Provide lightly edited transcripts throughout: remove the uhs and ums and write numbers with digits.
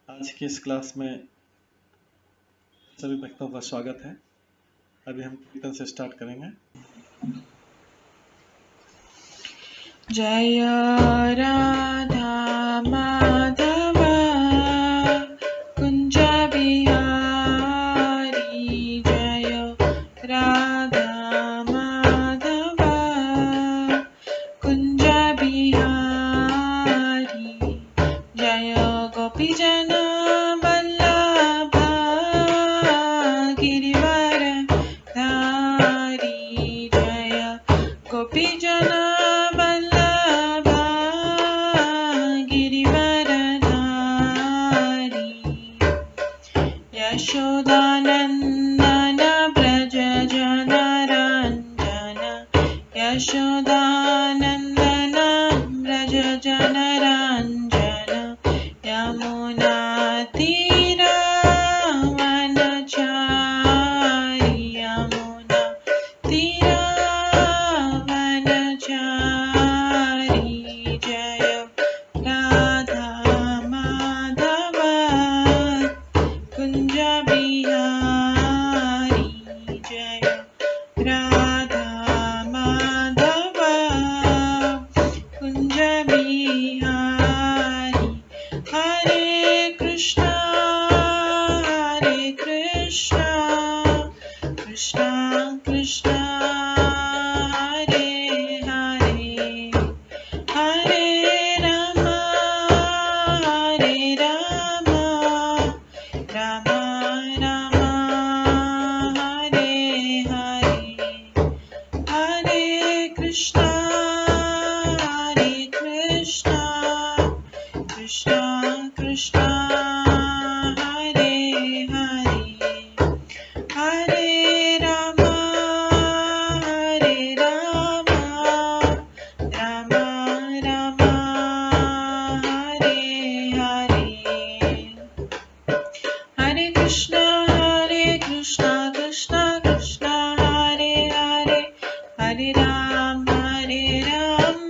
आज की इस क्लास में सभी भक्तों का स्वागत है। अभी हम कीर्तन से स्टार्ट करेंगे। जय राधा माधव कुंज बिहारी, जय राधा माधव कुंज बिहारी, जय गोपीजन वल्लभ गिरिवर धारी, जय गोपीजन वल्लभ गिरिवर धारी, यशोदानंदन व्रज जनरंजन, यशोदानंदन व्रज जनरंजन, यमुना तीरावनचारी, यमुना तीरावनचारी, जय राधा माधव कुंज बिहारी, जय राधा माधव कुंज बिहारी, हरे कृष्णा कृष्णा कृष्णा हरे हरे, हरे राम राम राम हरे हरे, हरे कृष्णा कृष्णा कृष्णा हरे हरे, हरे राम राम राम हरे हरे, हरे कृष्णा कृष्णा कृष्णा हरे हरे, हरे राम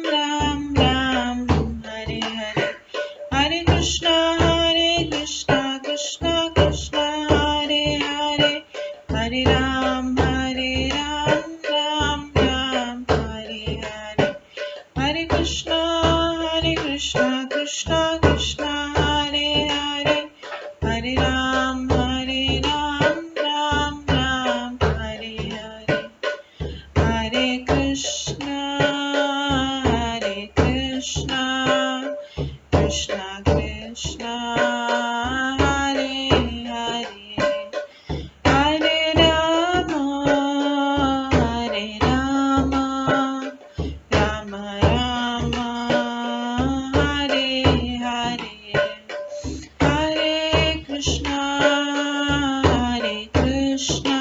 राम राम हरे हरे, हरे कृष्णा कृष्णा कृष्णा हरे हरे, हरे राम राम राम हरे हरे, हरे कृष्णा कृष्णा कृष्णा हरे हरे, हरे राम राम राम हरे हरे, हरे कृष्णा कृष्णा कृष्णा हरे हरे, हरे राम राम राम हरे हरे, हरे कृष्णा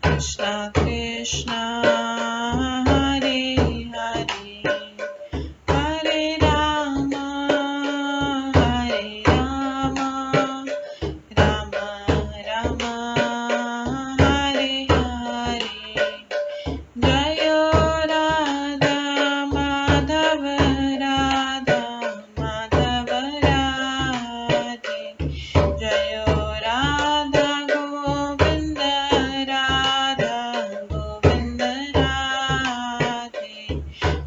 कृष्णा कृष्णा हरे हरे, हरे राम राम राम हरे हरे, जय राधा माधव राधे, जय राधा गोविंद राधे,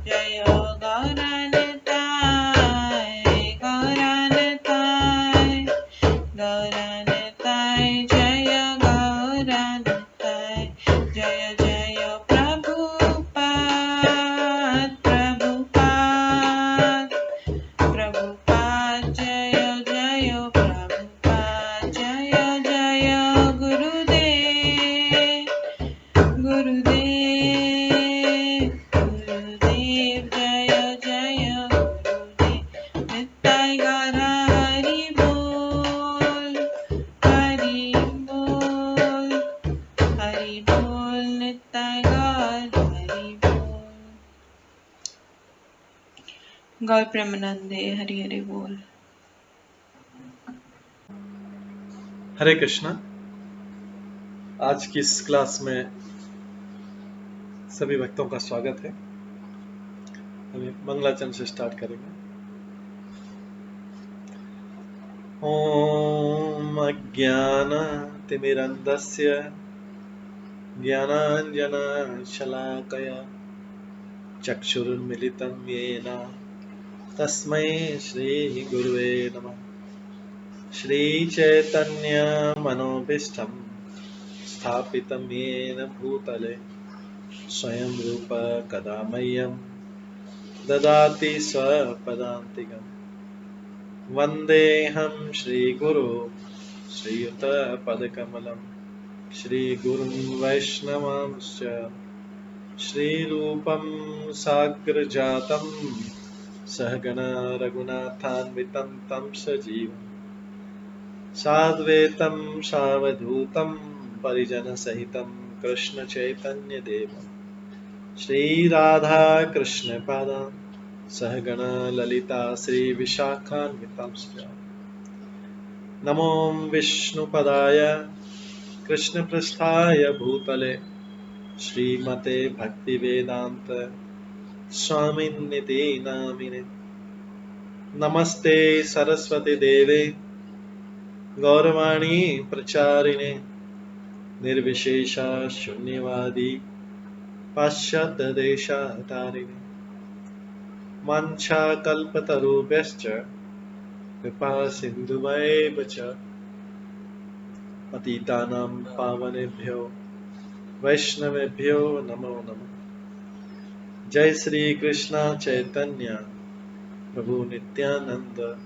जय गौरनिताय जय गौरनिताय, जय जय प्रभुपाद जय जय प्रभुपाद, जय जय गुरुदेव जय जय गुरुदेव, नित्य गौर हरि बोल नित्य गौर हरि बोल। गौर प्रेमानंदे हरि हरि बोल। हरे कृष्णा। आज की इस क्लास में सभी भक्तों का स्वागत है। अभी मंगलाचरण से स्टार्ट करेंगे। ॐ अज्ञानतिमिरन्धस्य ज्ञानाञ्जनशलाकया चक्षुरुन्मिलितं येन तस्मै श्रीगुरुवे नमः। श्रीचैतन्यमनोभीष्टं स्थापितं येन भूतले स्वयं रूप कदा मह्यं ददाति स्वपदान्तिकम्। वन्देऽहं श्रीगुरो श्रीयुतपदकमलं श्रीगुरुं वैष्णवांश्च श्रीरूपं साग्रजातं सहगण रघुनाथान्वितं तं सजीवं साद्वैतं सावधूतं परिजनसहितं कृष्णचैतन्यदेवं श्रीराधाकृष्णपादान् सहगण ललिता श्रीविशाखान्वितांश्च। नमो विष्णुपदाय कृष्णपृष्ठाय भूतले श्रीमते भक्तिवेदान्त स्वामिन्निति नामिने। नमस्ते सरस्वती देवे गौरवाणी प्रचारिणे निर्विशेष शून्यवादी पाश्चात्य देशतारिणे। वाञ्छाकल्पतरुभ्यश्च कृपा सिन्धुभ्यैव च पतितानां पावनेभ्यो वैष्णवेभ्यो नमो नमः। जय श्री कृष्ण चैतन्य प्रभु नित्यानंद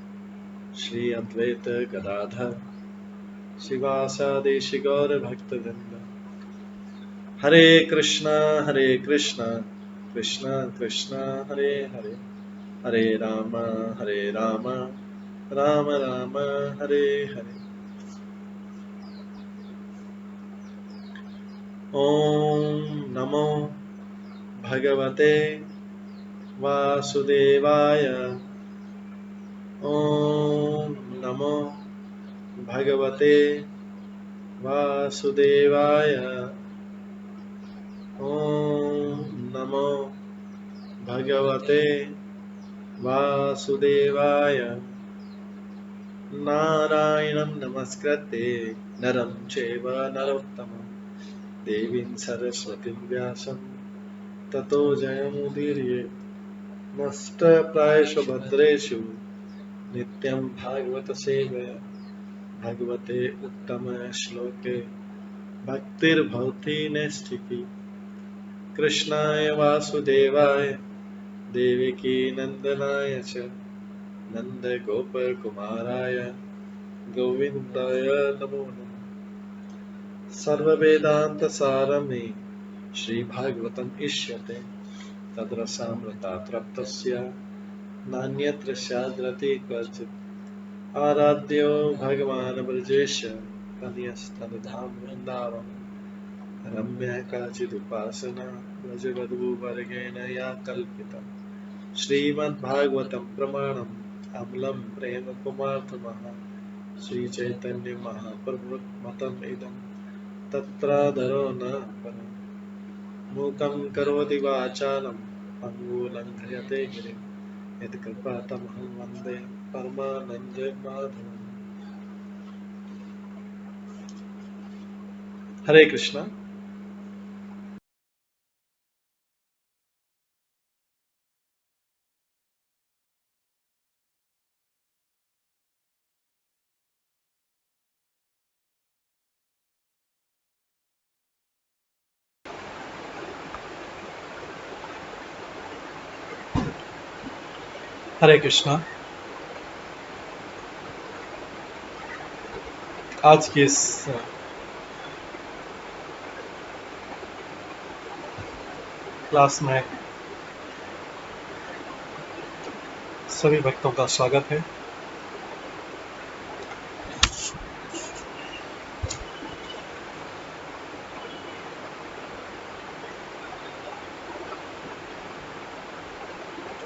श्री अद्वैत गदाधर शिवासादि गौर भक्तवृंद। हरे कृष्णा कृष्णा कृष्णा हरे हरे, हरे राम राम राम हरे हरे। ओम नमो भगवते वासुदेवाय। ओम नमो भगवते वासुदेवाय। ओम नमो भगवते वासुदेवाय। नारायणं नमस्कृत्य नरं चैव नरोत्तमं देवीं सरस्वतीं व्यासं ततो जयमुदीरये। नष्टप्रायेषु भद्रेषु नित्यं भागवत सेवया भगवते उत्तम श्लोके भक्तिर्भवति नैष्ठिकी। कृष्णाय वासुदेवाय देवकी नंदनाय च नन्दगोपकुमाराय गोविन्दाय नमो नमः। सर्ववेदान्तसारमे श्रीभागवतम् इष्यते तद्रसामृतात् नान्यत्र स्याद्रति क्वचित्। आराध्यो भगवान् ब्रजेश कन्यस्तनधाम वृन्दावन रम्या काचिदुपासना व्रजवधूवर्गेण या कल्पिता। श्रीमद्भागवतं प्रमाणम् अम्लं प्रेम कुमार्थमः श्रीचैतन्य महाप्रभुमतम् इदं तत्रादरो न परम्। मूकं करोति वाचालं पङ्गुलङ्घयते गिरिं यत्कृपातमहं वन्दे परमानन्दमाधवम्। हरे कृष्णा। हरे कृष्णा। आज की इस क्लास में सभी भक्तों का स्वागत है।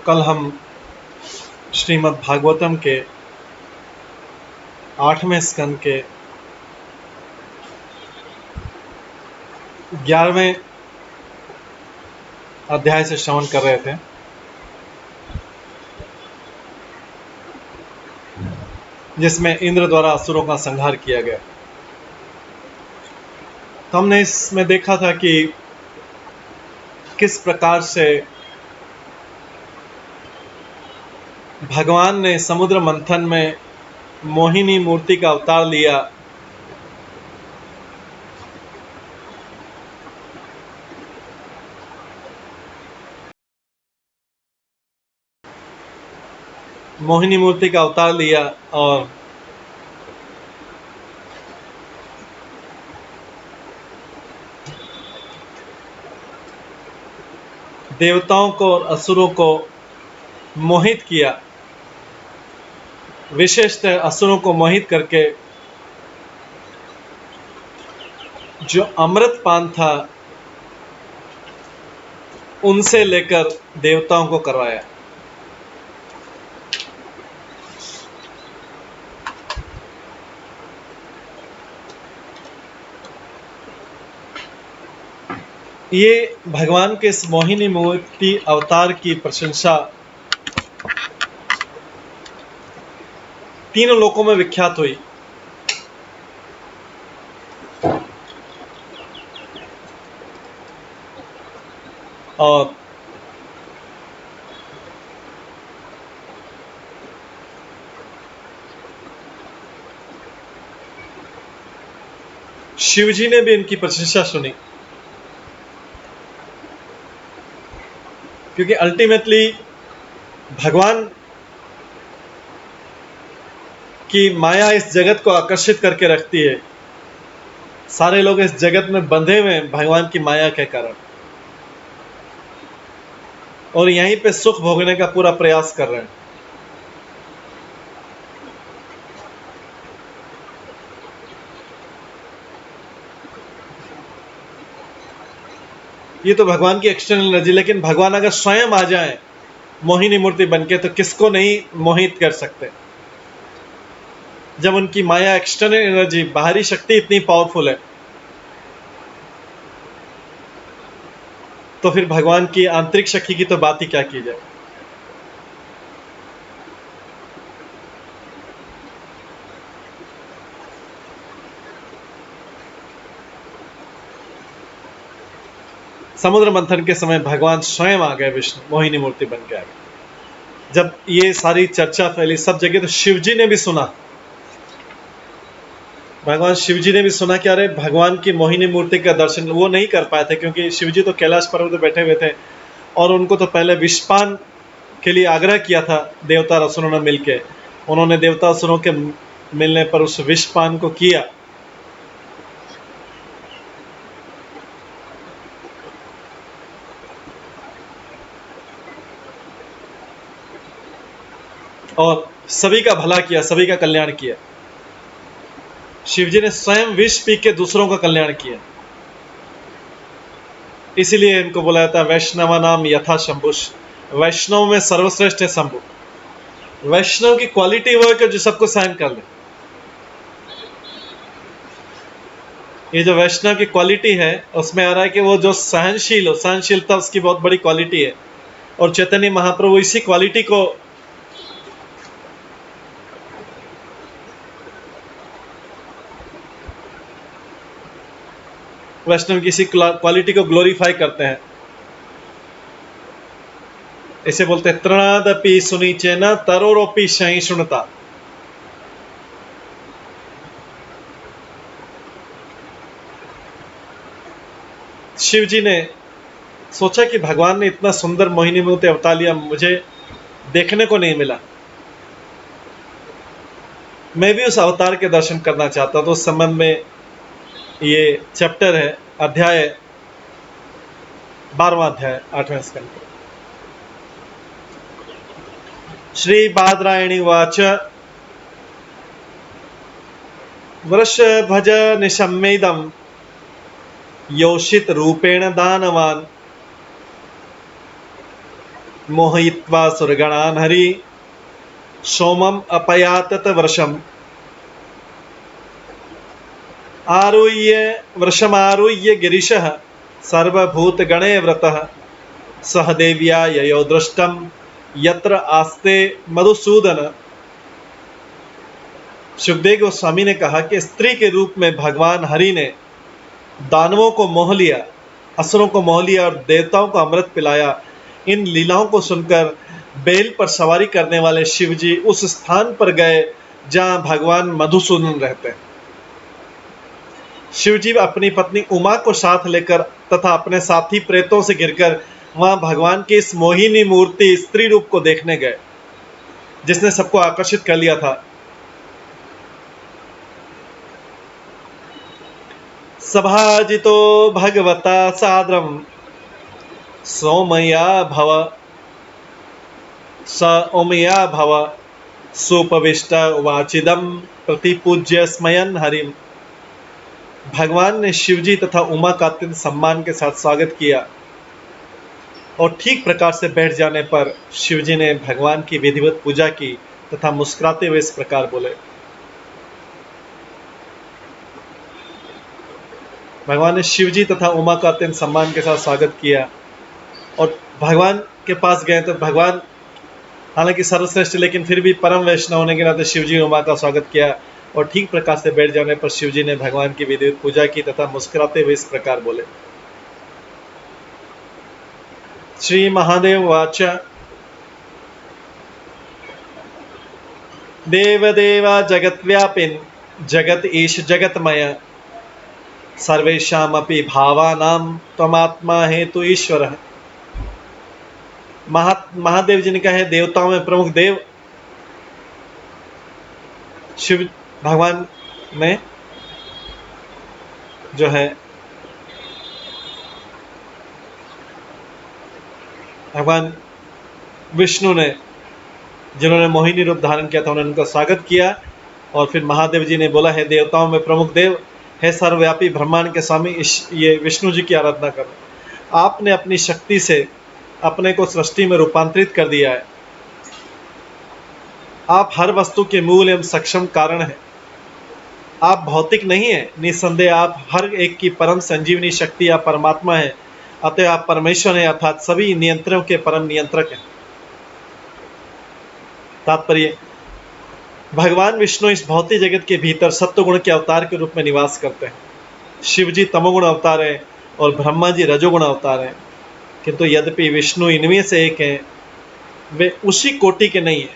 कल हम श्रीमद् भागवतम के 8वें स्कंद के 11वें अध्याय से श्रवण कर रहे थे। जिसमें इंद्र द्वारा असुरों का संहार किया गया। तो हमने इसमें देखा था कि किस प्रकार से भगवान ने समुद्र मंथन में मोहिनी मूर्ति का अवतार लिया, और देवताओं को और असुरों को मोहित किया। विशेषतः असुरों को मोहित करके जो अमृत पान था उनसे लेकर देवताओं को करवाया। ये भगवान के इस मोहिनी मूर्ति अवतार की प्रशंसा तीनों लोकों में विख्यात हुई। और शिवजी ने भी इनकी प्रशंसा सुनी, क्योंकि अल्टीमेटली भगवान की माया इस जगत को आकर्षित करके रखती है। सारे लोग इस जगत में बंधे हुए हैं भगवान की माया के कारण, और यहीं पे सुख भोगने का पूरा प्रयास कर रहे हैं। ये तो भगवान की एक्सटर्नल एनर्जी, लेकिन भगवान अगर स्वयं आ जाए मोहिनी मूर्ति बनके तो किसको नहीं मोहित कर सकते। जब उनकी माया एक्सटर्नल एनर्जी, बाहरी शक्ति इतनी पावरफुल है, तो फिर भगवान की आंतरिक शक्ति की तो बात ही क्या की जाए। समुद्र मंथन के समय भगवान स्वयं आ गए, विष्णु मोहिनी मूर्ति बन के आ गए। जब ये सारी चर्चा फैली सब जगह, तो शिवजी ने भी सुना, भगवान शिवजी ने भी सुना कि अरे भगवान की मोहिनी मूर्ति का दर्शन वो नहीं कर पाए थे, क्योंकि शिवजी तो कैलाश पर्वत पर बैठे हुए थे और उनको तो पहले विषपान के लिए आग्रह किया था देवता और असुरों ने मिलकर। उन्होंने देवता असुरों के मिलने पर उस विषपान को किया, और सभी का भला किया, सभी का कल्याण किया। शिवजी ने स्वयं विष पी के दूसरों का कल्याण किया। इसीलिए इनको बोला जाता है वैष्णव नाम यथा शंभुष। वैष्णव में सर्वश्रेष्ठ है शंभु। वैष्णव की क्वालिटी वो है कि जो सबको सहन कर ले। ये जो वैष्णव की क्वालिटी है उसमें आ रहा है कि वो जो सहनशील हो, सहनशीलता उसकी बहुत बड़ी क्वालिटी है। और चैतन्य महाप्रभु इसी क्वालिटी को वैष्णव की इसी क्वालिटी को ग्लोरीफाई करते हैं। इसे बोलते हैं तृणादपि सुनीचे न तरोरोपि सहिष्णुता। शिव जी ने सोचा कि भगवान ने इतना सुंदर मोहिनी मूर्ति अवतार लिया, मुझे देखने को नहीं मिला, मैं भी उस अवतार के दर्शन करना चाहता। तो उस संबंध में ये चैप्टर है, अध्याय 12वां अध्याय 8वें स्कंद। श्री बादरायणी वाच वृषभज निशम्मेदं योषित रूपेण दानवान् मोहयित्वा सुरगणान् हरि सोमम अपयातत वृषम आरुह्य वृषमारुह्य गिरिशः सर्वभूतगणे व्रतः सह देव्या ययो दृष्टम यत्र आस्ते मधुसूदन। सुखदेव गोस्वामी ने कहा कि स्त्री के रूप में भगवान हरि ने दानवों को मोह लिया, असुरों को मोह लिया और देवताओं को अमृत पिलाया। इन लीलाओं को सुनकर बैल पर सवारी करने वाले शिव जी उस स्थान पर गए जहां भगवान मधुसूदन रहते हैं। शिव जी अपनी पत्नी उमा को साथ लेकर तथा अपने साथी प्रेतों से घिरकर वहां भगवान की इस मोहिनी मूर्ति स्त्री रूप को देखने गए, जिसने सबको आकर्षित कर लिया था। सभाजितो भगवता साद्रम सौमया भव स ओमया भव सुपविष्ट वाचिदम प्रतिपूज्य स्मयन हरिम। भगवान ने शिवजी तथा उमा का अत्यंत सम्मान के साथ स्वागत किया और ठीक प्रकार से बैठ जाने पर शिवजी ने भगवान की विधिवत पूजा की तथा मुस्कुराते हुए इस प्रकार बोले। भगवान ने शिवजी तथा उमा का अत्यंत सम्मान के साथ स्वागत किया और भगवान के पास गए तो भगवान हालांकि सर्वश्रेष्ठ लेकिन फिर भी परम वैष्णव होने के नाते शिवजी ने उमा का स्वागत किया और ठीक प्रकार से बैठ जाने पर शिवजी ने भगवान की विधिवत पूजा की तथा मुस्कुराते हुए इस प्रकार बोले। श्री महादेव वाच देवदेव जगत्व्यापिन् जगत ईश जगतमय सर्वेषामपि भावानां त्वमात्मा हेतु ईश्वरः। महादेव जी ने कहा है देवताओं में प्रमुख देव शिव भगवान ने जो है भगवान विष्णु ने जिन्होंने मोहिनी रूप धारण किया था उन्होंने उनका स्वागत किया और फिर महादेव जी ने बोला है देवताओं में प्रमुख देव है सर्वव्यापी ब्रह्मांड के स्वामी ये विष्णु जी की आराधना करो। आपने अपनी शक्ति से अपने को सृष्टि में रूपांतरित कर दिया है। आप हर वस्तु के मूल एवं सक्षम कारण हैं। आप भौतिक नहीं है, निसंदेह आप हर एक की परम संजीवनी शक्ति या परमात्मा है। अतः आप परमेश्वर हैं अर्थात सभी नियंत्रणों के परम नियंत्रक हैं। तात्पर्य भगवान विष्णु इस भौतिक जगत के भीतर सत्वगुण के अवतार के रूप में निवास करते हैं। शिव जी तमोगुण अवतार है और ब्रह्मा जी रजोगुण अवतार हैं, किंतु यद्यपि विष्णु इनमें से एक हैं, वे उसी कोटि के नहीं है।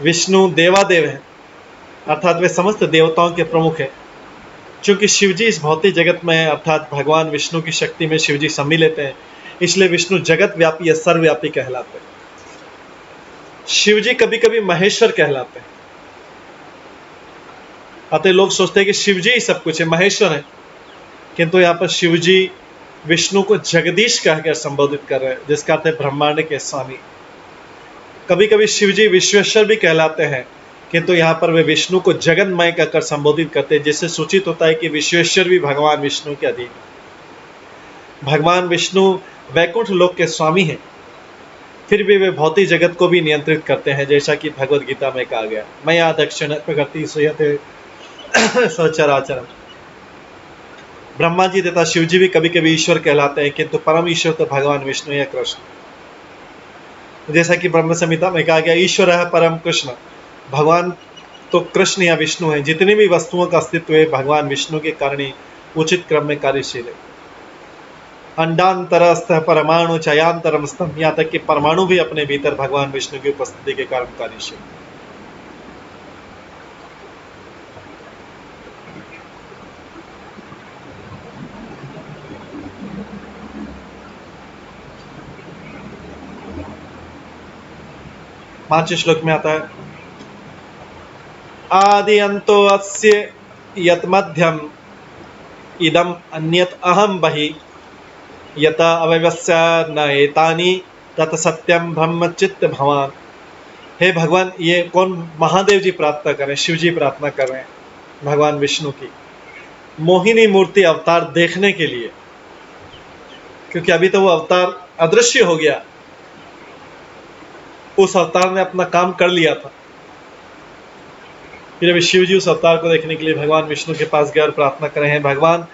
विष्णु देवादेव हैं अर्थात वे समस्त देवताओं के प्रमुख हैं। चूंकि शिवजी इस भौतिक जगत में है अर्थात भगवान विष्णु की शक्ति में शिवजी सम्मिलित हैं, इसलिए विष्णु जगत व्यापी या सर्वव्यापी कहलाते हैं। शिवजी कभी कभी महेश्वर कहलाते हैं। अतः लोग सोचते हैं कि शिवजी ही सब कुछ है, महेश्वर है, किंतु यहाँ पर शिवजी विष्णु को जगदीश कहकर संबोधित कर रहे हैं, जिसका अर्थ है ब्रह्मांड के स्वामी। कभी कभी शिवजी विश्वेश्वर भी कहलाते हैं, किंतु यहाँ पर वे विष्णु को जगन्मय कहकर संबोधित करते हैं, जिससे सूचित होता है कि विश्वेश्वर भी भगवान विष्णु के अधीन है। भगवान विष्णु वैकुंठ लोक के स्वामी हैं, फिर भी वे भौतिक जगत को भी नियंत्रित करते हैं, जैसा कि भगवद गीता में कहा गया मया दक्षिण प्रकृति सुयते सचराचरम। ब्रह्मा जी तथा शिव जी भी कभी कभी ईश्वर कहलाते हैं, किंतु परम ईश्वर तो भगवान विष्णु या कृष्ण। जैसा कि ब्रह्म संहिता में कहा गया ईश्वर है परम कृष्ण, भगवान तो कृष्ण या विष्णु है। जितनी भी वस्तुओं का अस्तित्व है भगवान विष्णु के कारण ही उचित क्रम में कार्यशील है। अंडांतरस्थ परमाणु चयांतरम स्तम, यहाँ तक कि परमाणु भी अपने भीतर भगवान विष्णु की उपस्थिति के कारण कार्यशील। पांचवें श्लोक में आता है आदि अंतो अस्य यत मध्यम इदम अन्यत अहम बहि यता अवयवस्य न एतानि तत सत्यम ब्रह्म चित्त भवान। हे भगवान, ये कौन? महादेव जी प्रार्थना कर रहे हैं, शिव जी प्रार्थना कर रहे हैं भगवान विष्णु की मोहिनी मूर्ति अवतार देखने के लिए, क्योंकि अभी तो वो अवतार अदृश्य हो गया, उस अवतार ने अपना काम कर लिया था। फिर अभी शिव जी उस अवतार को देखने के लिए भगवान विष्णु के पास गए और प्रार्थना कर रहे हैं भगवान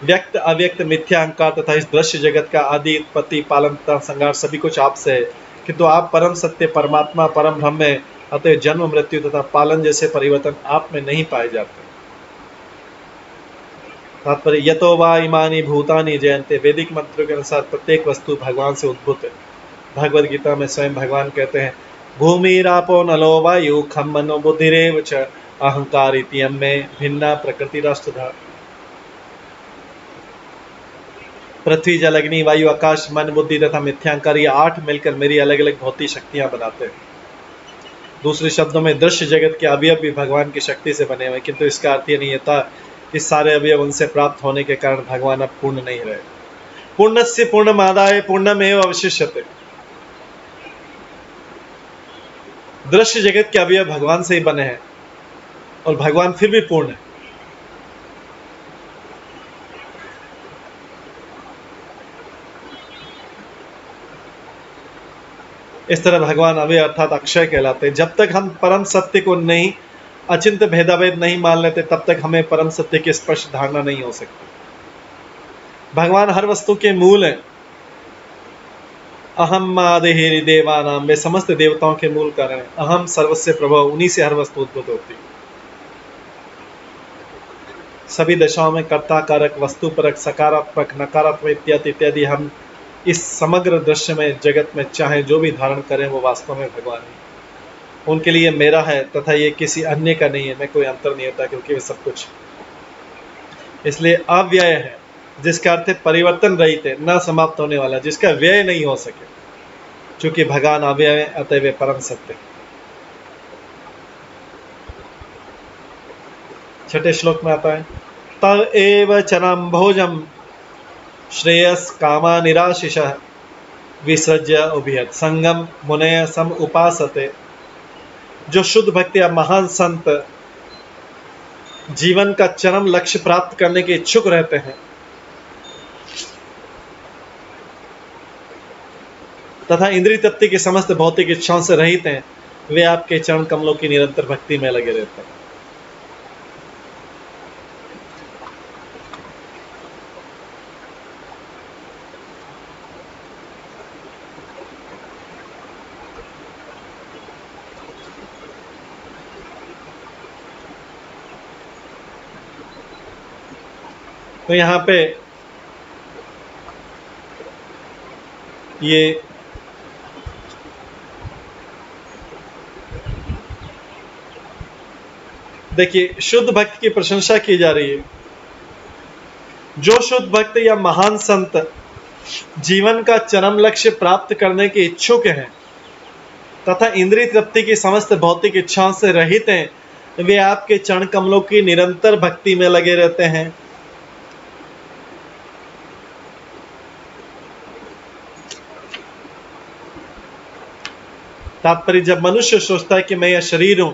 व्यक्त अव्यक्त मिथ्या अहंकार तथा इस दृश्य जगत का आदि उत्पत्ति पालन तथा संहार सभी कुछ आपसे है, किंतु आप परम सत्य परमात्मा परम ब्रह्म है अतः जन्म मृत्यु तथा पालन जैसे परिवर्तन आप में नहीं पाए जाते। तात्पर्य यतो वा इमानी भूतानि जयन्ते, वैदिक मंत्रों के अनुसार प्रत्येक वस्तु भगवान से उद्भूत है। भगवद गीता में स्वयं भगवान कहते हैं भूमिरापो नलो वायु खम मनो बुद्धिरेव च अहंकार इत्यम में भिन्ना प्रकृति राष्ट्रधा। पृथ्वी जल अग्नि वायु आकाश मन बुद्धि तथा मिथ्यांकार, ये 8 मिलकर मेरी अलग अलग भौतिक शक्तियां बनाते हैं। दूसरे शब्दों में दृश्य जगत के अवयव भी भगवान की शक्ति से बने हुए, किंतु इसका अर्थ ये नहीं था कि सारे अवयव उनसे प्राप्त होने के कारण भगवान अब पूर्ण नहीं रहे। पूर्णस्य पूर्णमादाय पूर्णमेव अवशिष्यते। दृश्य जगत के अवयव भगवान से ही बने हैं और भगवान फिर भी पूर्ण है। इस तरह भगवान अव्यय अर्थात अक्षय कहलाते हैं। जब तक हम परम सत्य को नहीं, अचिंत्य भेदाभेद नहीं मान लेते, तब तक हमें परम सत्य की स्पष्ट धारणा नहीं हो सकती। भगवान हर वस्तु के मूल हैं। अहम आदिहि देवानाम, वे समस्त देवताओं के मूल कारण हैं। अहम सर्वस्य प्रभव, उन्हीं से हर वस्तु उद्भूत होती है। सभी दशाओं में कर्ता कारक, वस्तु परक, सकारात्मक, नकारात्मक इत्यादि इत्यादि हम इस समग्र दृश्य में जगत में चाहे जो भी धारण करें वो वास्तव में भगवान है। उनके लिए मेरा है तथा ये किसी अन्य का नहीं है, मैं कोई अंतर नहीं होता क्योंकि वे सब कुछ। इसलिए अव्यय है, जिसका अर्थ है परिवर्तन रहित है, न समाप्त होने वाला, जिसका व्यय नहीं हो सके। चूंकि भगवान अव्यय है अतः वे परम सत्य। छठे श्लोक में आता है तव एव चरम भोजम श्रेयस कामा निराशिषः विसृज्य उभयत संगम मुनय सम उपासते। जो शुद्ध भक्त या महान संत जीवन का चरम लक्ष्य प्राप्त करने के इच्छुक रहते हैं तथा इंद्रिय तृप्ति की समस्त भौतिक इच्छाओं से रहित हैं, वे आपके चरण कमलों की निरंतर भक्ति में लगे रहते हैं। तो यहां पे ये देखिए शुद्ध भक्त की प्रशंसा की जा रही है। जो शुद्ध भक्त या महान संत जीवन का चरम लक्ष्य प्राप्त करने के इच्छुक हैं तथा इंद्रिय तृप्ति की समस्त भौतिक इच्छाओं से रहित हैं, वे आपके चरण कमलों की निरंतर भक्ति में लगे रहते हैं। तात्पर्य जब मनुष्य सोचता है कि मैं यह शरीर हूं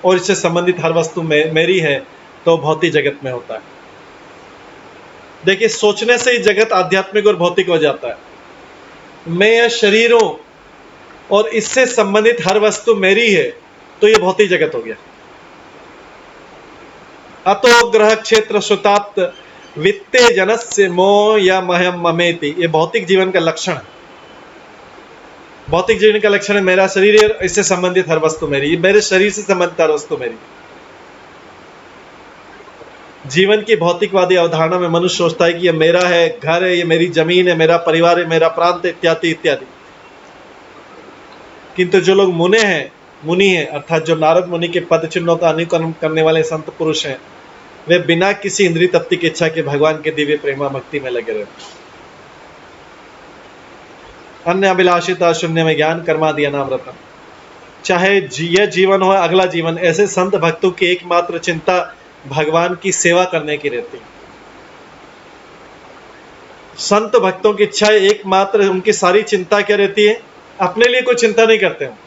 और इससे संबंधित हर वस्तु मेरी है, तो भौतिक जगत में होता है। देखिए सोचने से ही जगत आध्यात्मिक और भौतिक हो जाता है। मैं यह शरीर हूं और इससे संबंधित हर वस्तु मेरी है, तो यह भौतिक जगत हो गया। अतो ग्रह क्षेत्र सुताप्त वित्ते जनस्य मोह या महम ममेति, यह भौतिक जीवन का लक्षण है। भौतिक जीवन का लक्षण है मेरा शरीर है, इससे संबंधित हर वस्तु मेरी, मेरे शरीर से संबंधित हर वस्तु मेरी। जीवन की भौतिकवादी अवधारणा में मनुष्य सोचता है कि ये मेरा है, घर है, ये मेरी जमीन है, मेरा परिवार है, मेरा प्रांत इत्यादि इत्यादि। किंतु जो लोग मुनि हैं अर्थात जो नारद मुनि के पद चिन्हों का अनुकरण करने वाले संत पुरुष हैं, वे बिना किसी इंद्रिय तृप्ति की इच्छा के भगवान के दिव्य प्रेमा भक्ति में लगे रहते हैं। अन्य अभिलाषिता शून्य में ज्ञान कर्मादि अनामृतम, चाहे यह जीवन हो अगला जीवन, ऐसे संत भक्तों की एकमात्र चिंता भगवान की सेवा करने की रहती है। संत भक्तों की इच्छा एकमात्र, उनकी सारी चिंता क्या रहती है? अपने लिए कोई चिंता नहीं करते हैं।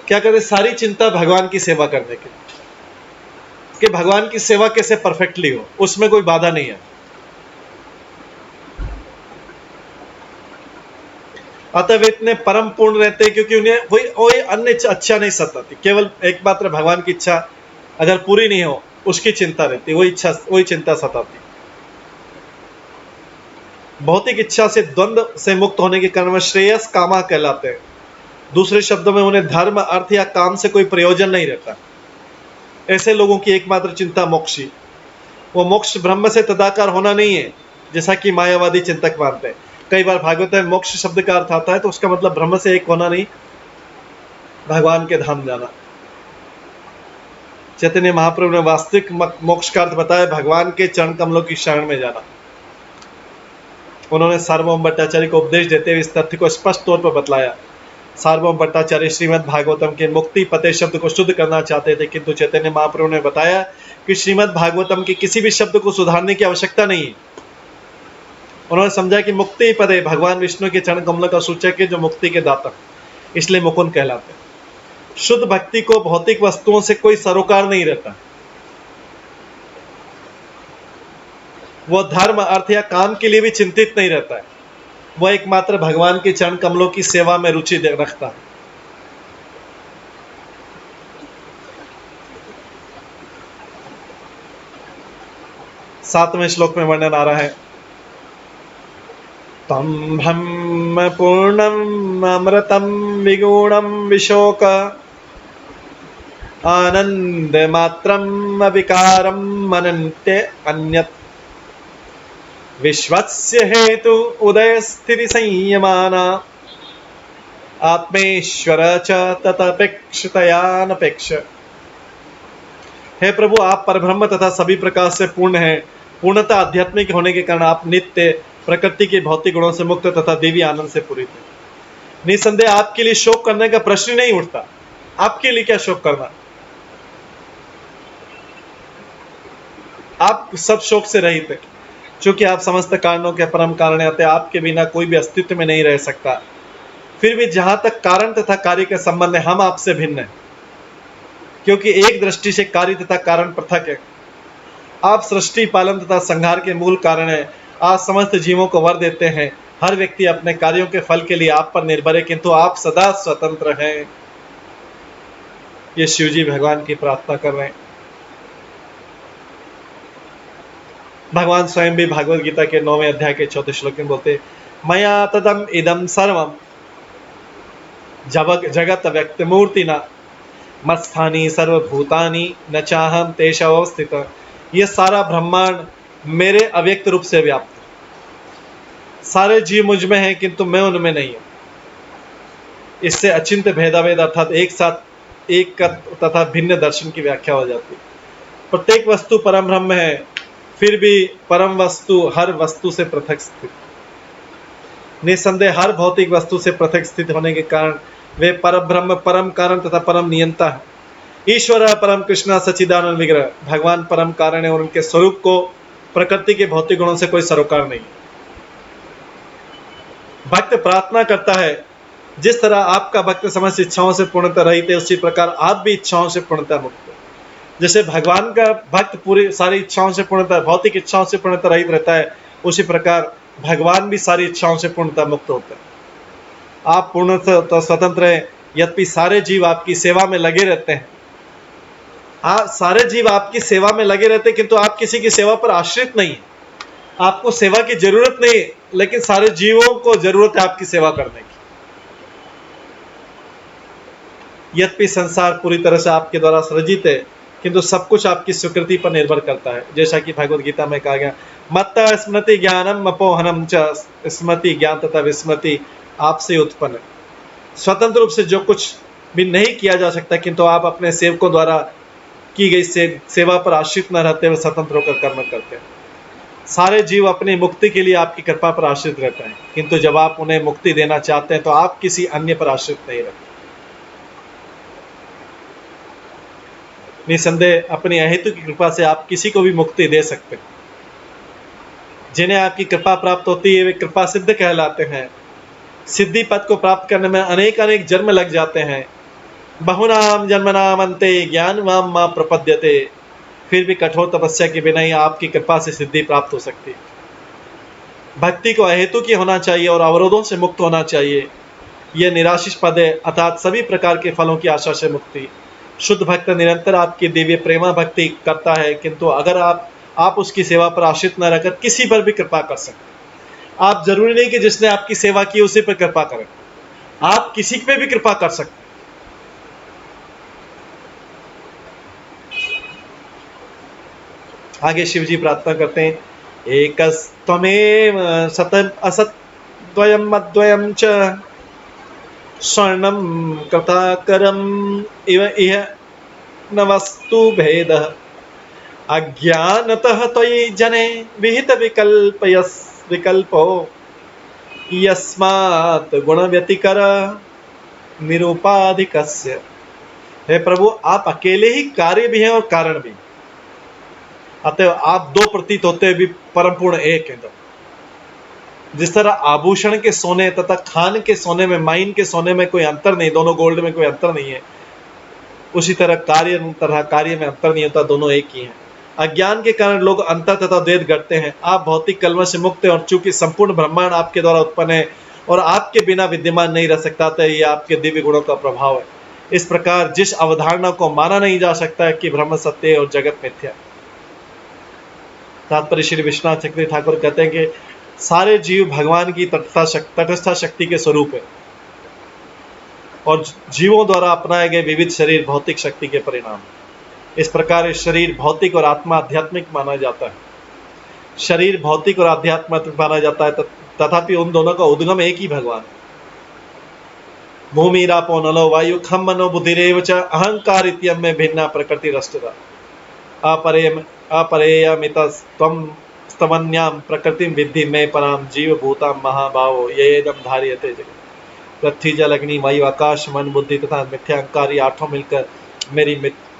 क्या करते? सारी चिंता भगवान की सेवा करने की, कि भगवान की सेवा कैसे परफेक्टली हो, उसमें कोई बाधा नहीं है। अतः वे इतने परम पूर्ण रहते हैं क्योंकि उन्हें कोई अन्य अच्छा नहीं सताती। केवल एकमात्र भगवान की इच्छा अगर पूरी नहीं हो उसकी चिंता रहती, वही चिंता सताती। भौतिक इच्छा से द्वंद्व से मुक्त होने के कारण वे श्रेयस कामा कहलाते हैं। दूसरे शब्दों में उन्हें धर्म, अर्थ या काम से कोई प्रयोजन नहीं रहता। ऐसे लोगों की एकमात्र चिंता मोक्ष ही। वो मोक्ष ब्रह्म से तदाकार होना नहीं है, जैसा कि मायावादी चिंतक मानते हैं। कई बार भागवत में मोक्ष शब्द का अर्थ आता है तो उसका मतलब ब्रह्म से एक होना नहीं, भगवान के धाम जाना। चैतन्य महाप्रभु ने वास्तविक मोक्ष का अर्थ बताया, भगवान के चरण कमलों की शरण में जाना। उन्होंने सार्वभौम भट्टाचार्य को उपदेश देते हुए इस तथ्य को स्पष्ट तौर पर बतलाया। सार्वभौम भट्टाचार्य श्रीमद् भागवतम के मुक्ति पते शब्द को शुद्ध करना चाहते थे, किंतु चैतन्य महाप्रभु ने बताया कि श्रीमद् भागवतम के किसी भी शब्द को सुधारने की आवश्यकता नहीं है। उन्होंने समझा कि मुक्ति पदे भगवान विष्णु के चरण कमलों का सूचक है, जो मुक्ति के दाता, इसलिए मुकुंद कहलाते हैं। शुद्ध भक्ति को भौतिक वस्तुओं से कोई सरोकार नहीं रहता। वह धर्म, अर्थ या काम के लिए भी चिंतित नहीं रहता है। वह एकमात्र भगवान के चरण कमलों की सेवा में रुचि रखता है। सातवें श्लोक में वर्णन आ रहा है, तम ब्रह्म पूर्णम अमृतम विगुणम विशोक आनंद मात्रम अविकारम मनन्ते अन्यत् विश्वस्य हेतु उदय स्थिति संयमाना आत्मेश्वर च ततपेक्षतयानपेक्ष। हे प्रभु, आप परब्रह्म तथा सभी प्रकार से पूर्ण हैं। पूर्णता आध्यात्मिक होने के कारण आप नित्य प्रकृति के भौतिक गुणों से मुक्त तथा देवी आनंद से पूरित हैं। निसंदेह आपके लिए शोक करने का प्रश्न नहीं उठता। आपके लिए क्या शोक करना? आप सब शोक से रहित हैं, क्योंकि आप समस्त कारणों के परम कारण आते। आपके बिना कोई भी अस्तित्व में नहीं रह सकता। फिर भी जहां तक कारण तथा कार्य के संबंध है, हम आपसे भिन्न हैं, क्योंकि एक दृष्टि से कार्य तथा कारण पृथक है। आप सृष्टि, पालन तथा संहार के मूल कारण हैं। आप समस्त जीवों को वर देते हैं। हर व्यक्ति अपने कार्यों के फल के लिए आप पर निर्भर है, किंतु आप सदा स्वतंत्र हैं। ये शिव जी भगवान की प्रार्थना कर रहे हैं। भगवान स्वयं भी भागवत गीता के 9वें अध्याय के 4थे श्लोक में बोलते, मया तदम इदम सर्वम जगत व्यक्त मूर्ति न मत्स्थानी सर्वभूतानि न चाहम तेषाव स्थित। ये सारा ब्रह्मांड मेरे अव्यक्त रूप से व्याप्त है। सारे जीव मुझ में हैं, किंतु मैं उनमें नहीं हूं। इससे अचिंत्य भेदाभेद अर्थात एक साथ एक तथा भिन्न दर्शन की व्याख्या हो जाती है। प्रत्येक वस्तु परम ब्रह्म है, फिर भी परम वस्तु हर वस्तु से पृथक स्थित। निसंदेह हर भौतिक वस्तु से पृथक स्थित होने के कारण वे परब्रह्म, परम कारण तथा परम नियंता है। ईश्वर परम कृष्ण सच्चिदानंद विग्रह, भगवान परम कारण है और उनके स्वरूप को प्रकृति के भौतिक गुणों से कोई सरोकार नहीं। भक्त प्रार्थना करता है, जिस तरह आपका भक्त समस्त इच्छाओं से पूर्णतः रहित है, उसी प्रकार आप भी इच्छाओं से पूर्णतः मुक्त है। जैसे भगवान का भक्त पूरी सारी इच्छाओं से पूर्णतः, भौतिक इच्छाओं से पूर्णतः रहित रहता है, उसी प्रकार भगवान भी सारी इच्छाओं से पूर्णतः मुक्त होता है। आप पूर्णतः स्वतंत्र हैं, यद्यपि सारे जीव आपकी सेवा में लगे रहते हैं। सारे जीव आपकी सेवा में लगे रहते हैं, किंतु आप किसी की सेवा पर आश्रित नहीं है। आपको सेवा की जरूरत नहीं है, लेकिन सारे जीवों को जरूरत है आपकी सेवा करने की। यद्यपि संसार पूरी तरह से आपके द्वारा सृजित है, किंतु सब कुछ आपकी स्वीकृति पर निर्भर करता है। जैसा कि भगवद गीता में कहा गया, मत्त स्मृति ज्ञानम अपोहनम च, स्मृति ज्ञान तथा विस्मृति आपसे उत्पन्न है। स्वतंत्र रूप से जो कुछ भी नहीं किया जा सकता, किंतु आप अपने सेवकों द्वारा की गई सेवा पर आश्रित न रहते हुए स्वतंत्र होकर कर्म करते हैं। सारे जीव अपनी मुक्ति के लिए आपकी कृपा पर आश्रित रहते हैं, किंतु जब आप उन्हें मुक्ति देना चाहते हैं तो आप किसी अन्य पर आश्रित नहीं रहते। निसंदेह अपनी अहेतु की कृपा से आप किसी को भी मुक्ति दे सकते हैं। जिन्हें आपकी कृपा प्राप्त होती है वे कृपा सिद्ध कहलाते हैं। सिद्धि पद को प्राप्त करने में अनेक अनेक जन्म लग जाते हैं। बहुनाम जन्मनाम अन्ते ज्ञानवाम मां प्रपद्यते। फिर भी कठोर तपस्या के बिना ही आपकी कृपा से सिद्धि प्राप्त हो सकती है। भक्ति को अहेतु की होना चाहिए और अवरोधों से मुक्त होना चाहिए। यह निराशिष पद है, अर्थात सभी प्रकार के फलों की आशा से मुक्ति। शुद्ध भक्त निरंतर आपकी दिव्य प्रेमा भक्ति करता है, किंतु अगर आप उसकी सेवा पर आश्रित न रहकर किसी पर भी कृपा कर सकते। आप जरूरी नहीं कि जिसने आपकी सेवा की उसी पर कृपा करें। आप किसी पे भी कृपा कर सकते हैं। आगे शिव जी प्रार्थना करते हैं, एकस्त्वमेव सतम असद्वयम अद्वयम च स्वर्णम कृताकरम इव इह न वस्तु भेदः अज्ञानतः त्वयि जने विहित विकल्पो यस्मात् गुण व्यतिकर निरूपाधिकस्य। हे प्रभु, आप अकेले ही कार्य भी हैं और कारण भी, अतः आप दो प्रतीत होते भी परम पूर्ण एक हैं। जिस तरह आभूषण के सोने तथा खान के सोने में, माइन के सोने में कोई अंतर नहीं, दोनों गोल्ड में कोई अंतर नहीं है, उसी तरह कार्य में अंतर नहीं होता, दोनों एक ही हैं। अज्ञान के कारण लोग अंतर तथा द्वैत गढ़ते हैं। आप भौतिक कलमश से मुक्त हैं और चूंकि संपूर्ण ब्रह्मांड आपके द्वारा उत्पन्न है और आपके बिना विद्यमान नहीं रह सकता, तो यह आपके दिव्य गुणों का प्रभाव है। इस प्रकार जिस अवधारणा को माना नहीं जा सकता है कि ब्रह्म सत्य है और जगत मिथ्या। तात्पर्य श्री विश्वनाथ चक्रवर्ती ठाकुर कहते हैं कि सारे जीव भगवान की तटस्थ शक्ति के स्वरूप है और जीवों द्वारा अपनाए गए विविध शरीर भौतिक शक्ति के परिणाम। इस प्रकार इस शरीर भौतिक और आत्मा आध्यात्मिक माना जाता है। शरीर भौतिक और आध्यात्मिक माना जाता है, तथापि उन दोनों का उद्गम एक ही भगवान। भूमि रापो नलो वायु खम मनो बुद्धिरेव च अहंकार इत्यम में भिन्ना प्रकृति रष्टता अपरेयमितस्त्वं स्तवन्याम प्रकृतिम विद्धि में पराम जीव भूताम महाभावो येदम धार्यते जगत। पृथ्वी जल अग्नि वायु आकाश मन बुद्धि तथा मिथ्या अहंकार, ये आठों मिलकर मेरी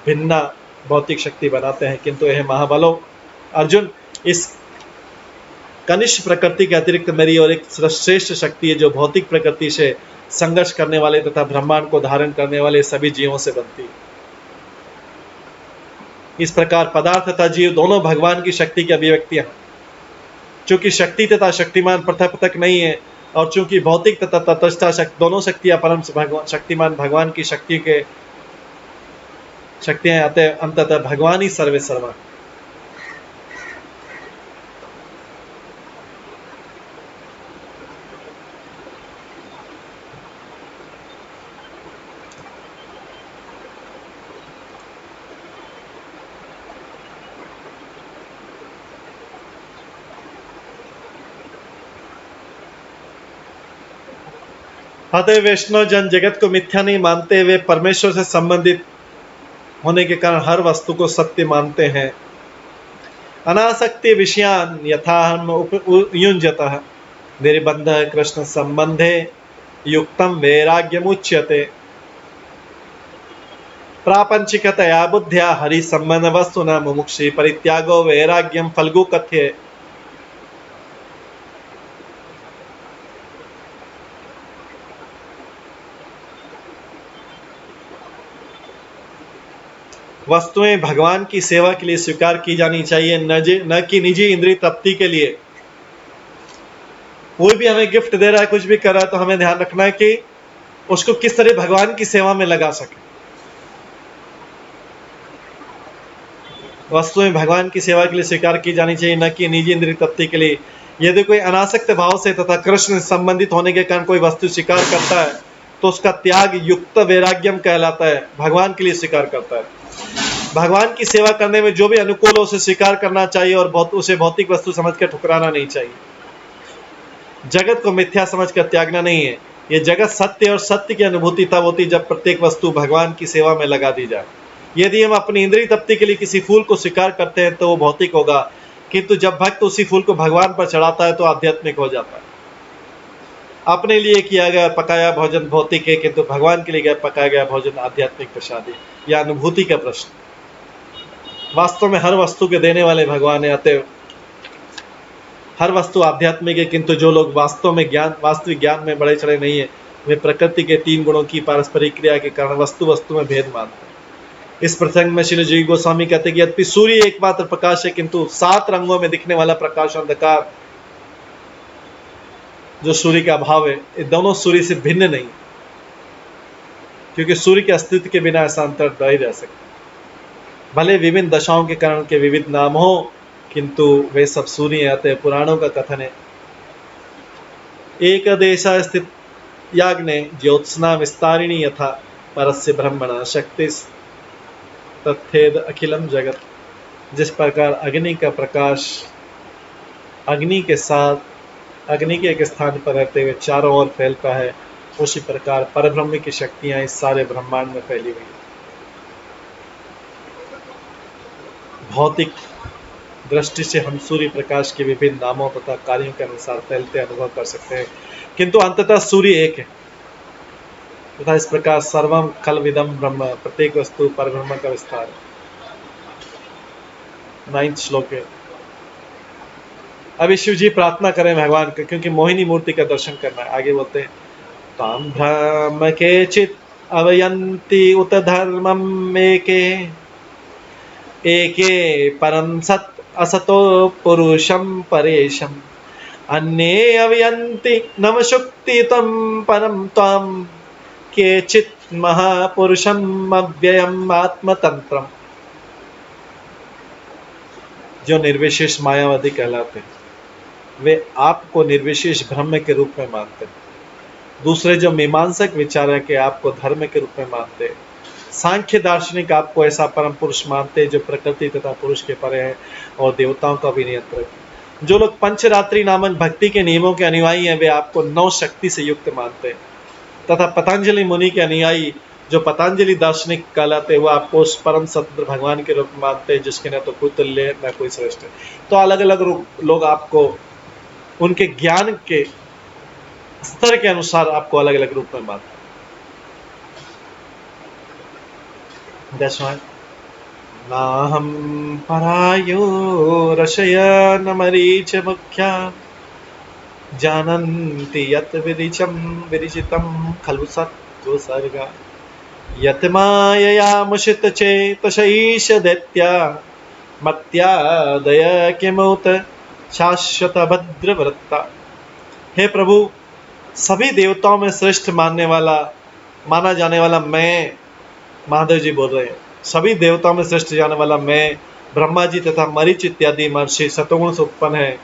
भिन्ना भौतिक शक्ति बनाते हैं। किंतु यह महाबलो अर्जुन, इस कनिष्ठ प्रकृति के अतिरिक्त मेरी और एक श्रेष्ठ शक्ति है जो भौतिक प्रकृति से संघर्ष करने वाले तथा ब्रह्मांड को धारण करने वाले सभी जीवों से बनती है। इस प्रकार पदार्थ तथा जीव दोनों भगवान की शक्ति की अभिव्यक्तियां। चूंकि शक्ति तथा शक्तिमान पृथक पृथक नहीं है और चूंकि भौतिक तथा तटस्थ दोनों शक्तियां परम शक्तिमान भगवान की शक्ति के शक्तियां अतः अंततः भगवान ही सर्वे सर्वा। अतः वैष्णव जन जगत को मिथ्या नहीं मानते, वे परमेश्वर से संबंधित होने के कारण हर वस्तु को सत्य मानते हैं। अनासक्ति विषयान यथा हम युञ्जतः निर्बंध कृष्ण संबंधे युक्तम वैराग्यमुच्यते। प्रापंचिकतया बुद्ध्या हरि संबंध वस्तु न मुमुक्षि परित्यागो वैराग्यम फल्गु कथ्ये। वस्तुएं भगवान की सेवा के लिए स्वीकार की जानी चाहिए, न कि निजी इंद्रिय तृप्ति के लिए। कोई भी हमें गिफ्ट दे रहा है, कुछ भी कर रहा है, तो हमें ध्यान रखना है कि उसको किस तरह भगवान की सेवा में लगा सके। वस्तुएं भगवान की सेवा के लिए स्वीकार की जानी चाहिए, न कि निजी इंद्रिय तृप्ति के लिए। यदि कोई अनासक्त भाव से तथा कृष्ण संबंधित होने के कारण कोई वस्तु स्वीकार करता है तो उसका त्याग युक्त वैराग्यम कहलाता है, भगवान के लिए स्वीकार करता है। भगवान की सेवा करने में जो भी अनुकूल हो उसे स्वीकार करना चाहिए और उसे भौतिक वस्तु समझकर ठुकराना नहीं चाहिए। जगत को मिथ्या समझकर त्यागना नहीं है। यह जगत सत्य और सत्य की अनुभूति तब होती जब प्रत्येक वस्तु भगवान की सेवा में लगा दी जाए। यदि हम अपनी इंद्रिय तृप्ति के लिए किसी फूल को स्वीकार करते हैं तो वो भौतिक होगा, किंतु जब भक्त उसी फूल को भगवान पर चढ़ाता है तो आध्यात्मिक हो जाता है। अपने लिए किया गया पकाया भोजन भौतिक है, किंतु भगवान के लिए पकाया गया भोजन आध्यात्मिक प्रसाद है। यह अनुभूति का प्रश्न। वास्तव में हर वस्तु के देने वाले भगवान है, अतः हर वस्तु आध्यात्मिक है। किंतु जो लोग वास्तविक ज्ञान में बड़े चढ़े नहीं है, वे प्रकृति के तीन गुणों की पारस्परिक क्रिया के कारण वस्तु में भेद मानते हैं। इस प्रसंग में श्री जी गोस्वामी कहते हैं कि यद्यपि सूर्य एकमात्र प्रकाश है, किंतु 7 रंगों में दिखने वाला प्रकाश अंधकार जो सूर्य का अभाव है, ये दोनों सूर्य से भिन्न नहीं, क्योंकि सूर्य के अस्तित्व के बिना ऐसा अंतर नहीं रह सकता। भले विभिन्न दशाओं के कारण के विविध नाम हो, किंतु वे सब सूर्य आते हैं। पुराणों का कथन है, एक देशा स्थित याग्ने ज्योत्स्ना विस्तारिणी यथा परस्य ब्रह्मणा शक्ति तथेद अखिलम जगत। जिस प्रकार अग्नि का प्रकाश अग्नि के साथ अग्नि के एक स्थान पर रहते हुए चारों ओर फैलता है, उसी प्रकार परब्रह्म की शक्तियां इस सारे ब्रह्मांड में फैली हुई हैं। भौतिक दृष्टि से हम सूर्य प्रकाश के विभिन्न नामों तथा कार्यों के अनुसार फैलते अनुभव कर सकते हैं, किंतु अंततः सूर्य एक है तथा इस प्रकार सर्वम खलविदम ब्रह्म, प्रत्येक वस्तु परब्रह्म का विस्तार है। 9th श्लोक है। अभी शिव जी प्रार्थना करें भगवान को, क्योंकि मोहिनी मूर्ति का दर्शन करना है। आगे बोलते हैं ताम ब्रह्म केचित् अवयन्ति उत धर्मम मेके एके परम सत असतो पुरुषम परेशम अन्ये अवयन्ति नमशुक्ति तम परम त्वाम केचित् महापुरुषम अव्ययम आत्मतंत्रम। जो निर्विशेष मायावादी कहलाते हैं वे आपको निर्विशेष ब्रह्म के रूप में मानते हैं। दूसरे जो मीमांसक विचारक के आपको धर्म के रूप में मानते हैं। सांख्य दार्शनिक आपको ऐसा परम पुरुष मानते हैं जो प्रकृति तथा पुरुष के परे है और देवताओं का भी नियंत्रक है। जो लोग पंचरात्रि नामक भक्ति के नियमों के अनुयायी हैं वे आपको 9 शक्ति से युक्त मानते हैं, तथा पतंजलि मुनि के अनुयायी जो पतंजलि दार्शनिक कहलाते हैं वो आपको उस परम सत्य भगवान के रूप में मानते हैं जिसके न तो कोई तुल्य न कोई श्रेष्ठ है। तो अलग अलग लोग आपको उनके ज्ञान के स्तर के अनुसार आपको अलग अलग रूप में मानते हैं। 10वां नाहम परायो रशयन मरीच मुख्या जानन्ति यत् विदिचितं खलु सत्त्व सर्गा यत् मायया मुषित चेतशैष दैत्या मत्यादय किमुत शाश्वत भद्रवृत्ता। हे प्रभु, सभी देवताओं में श्रेष्ठ माना जाने वाला मैं, महादेव जी बोल रहे हैं, सभी देवताओं में श्रेष्ठ जाने वाला मैं, ब्रह्मा जी तथा मरीच इत्यादि महर्षि सतोगुण से उत्पन्न है,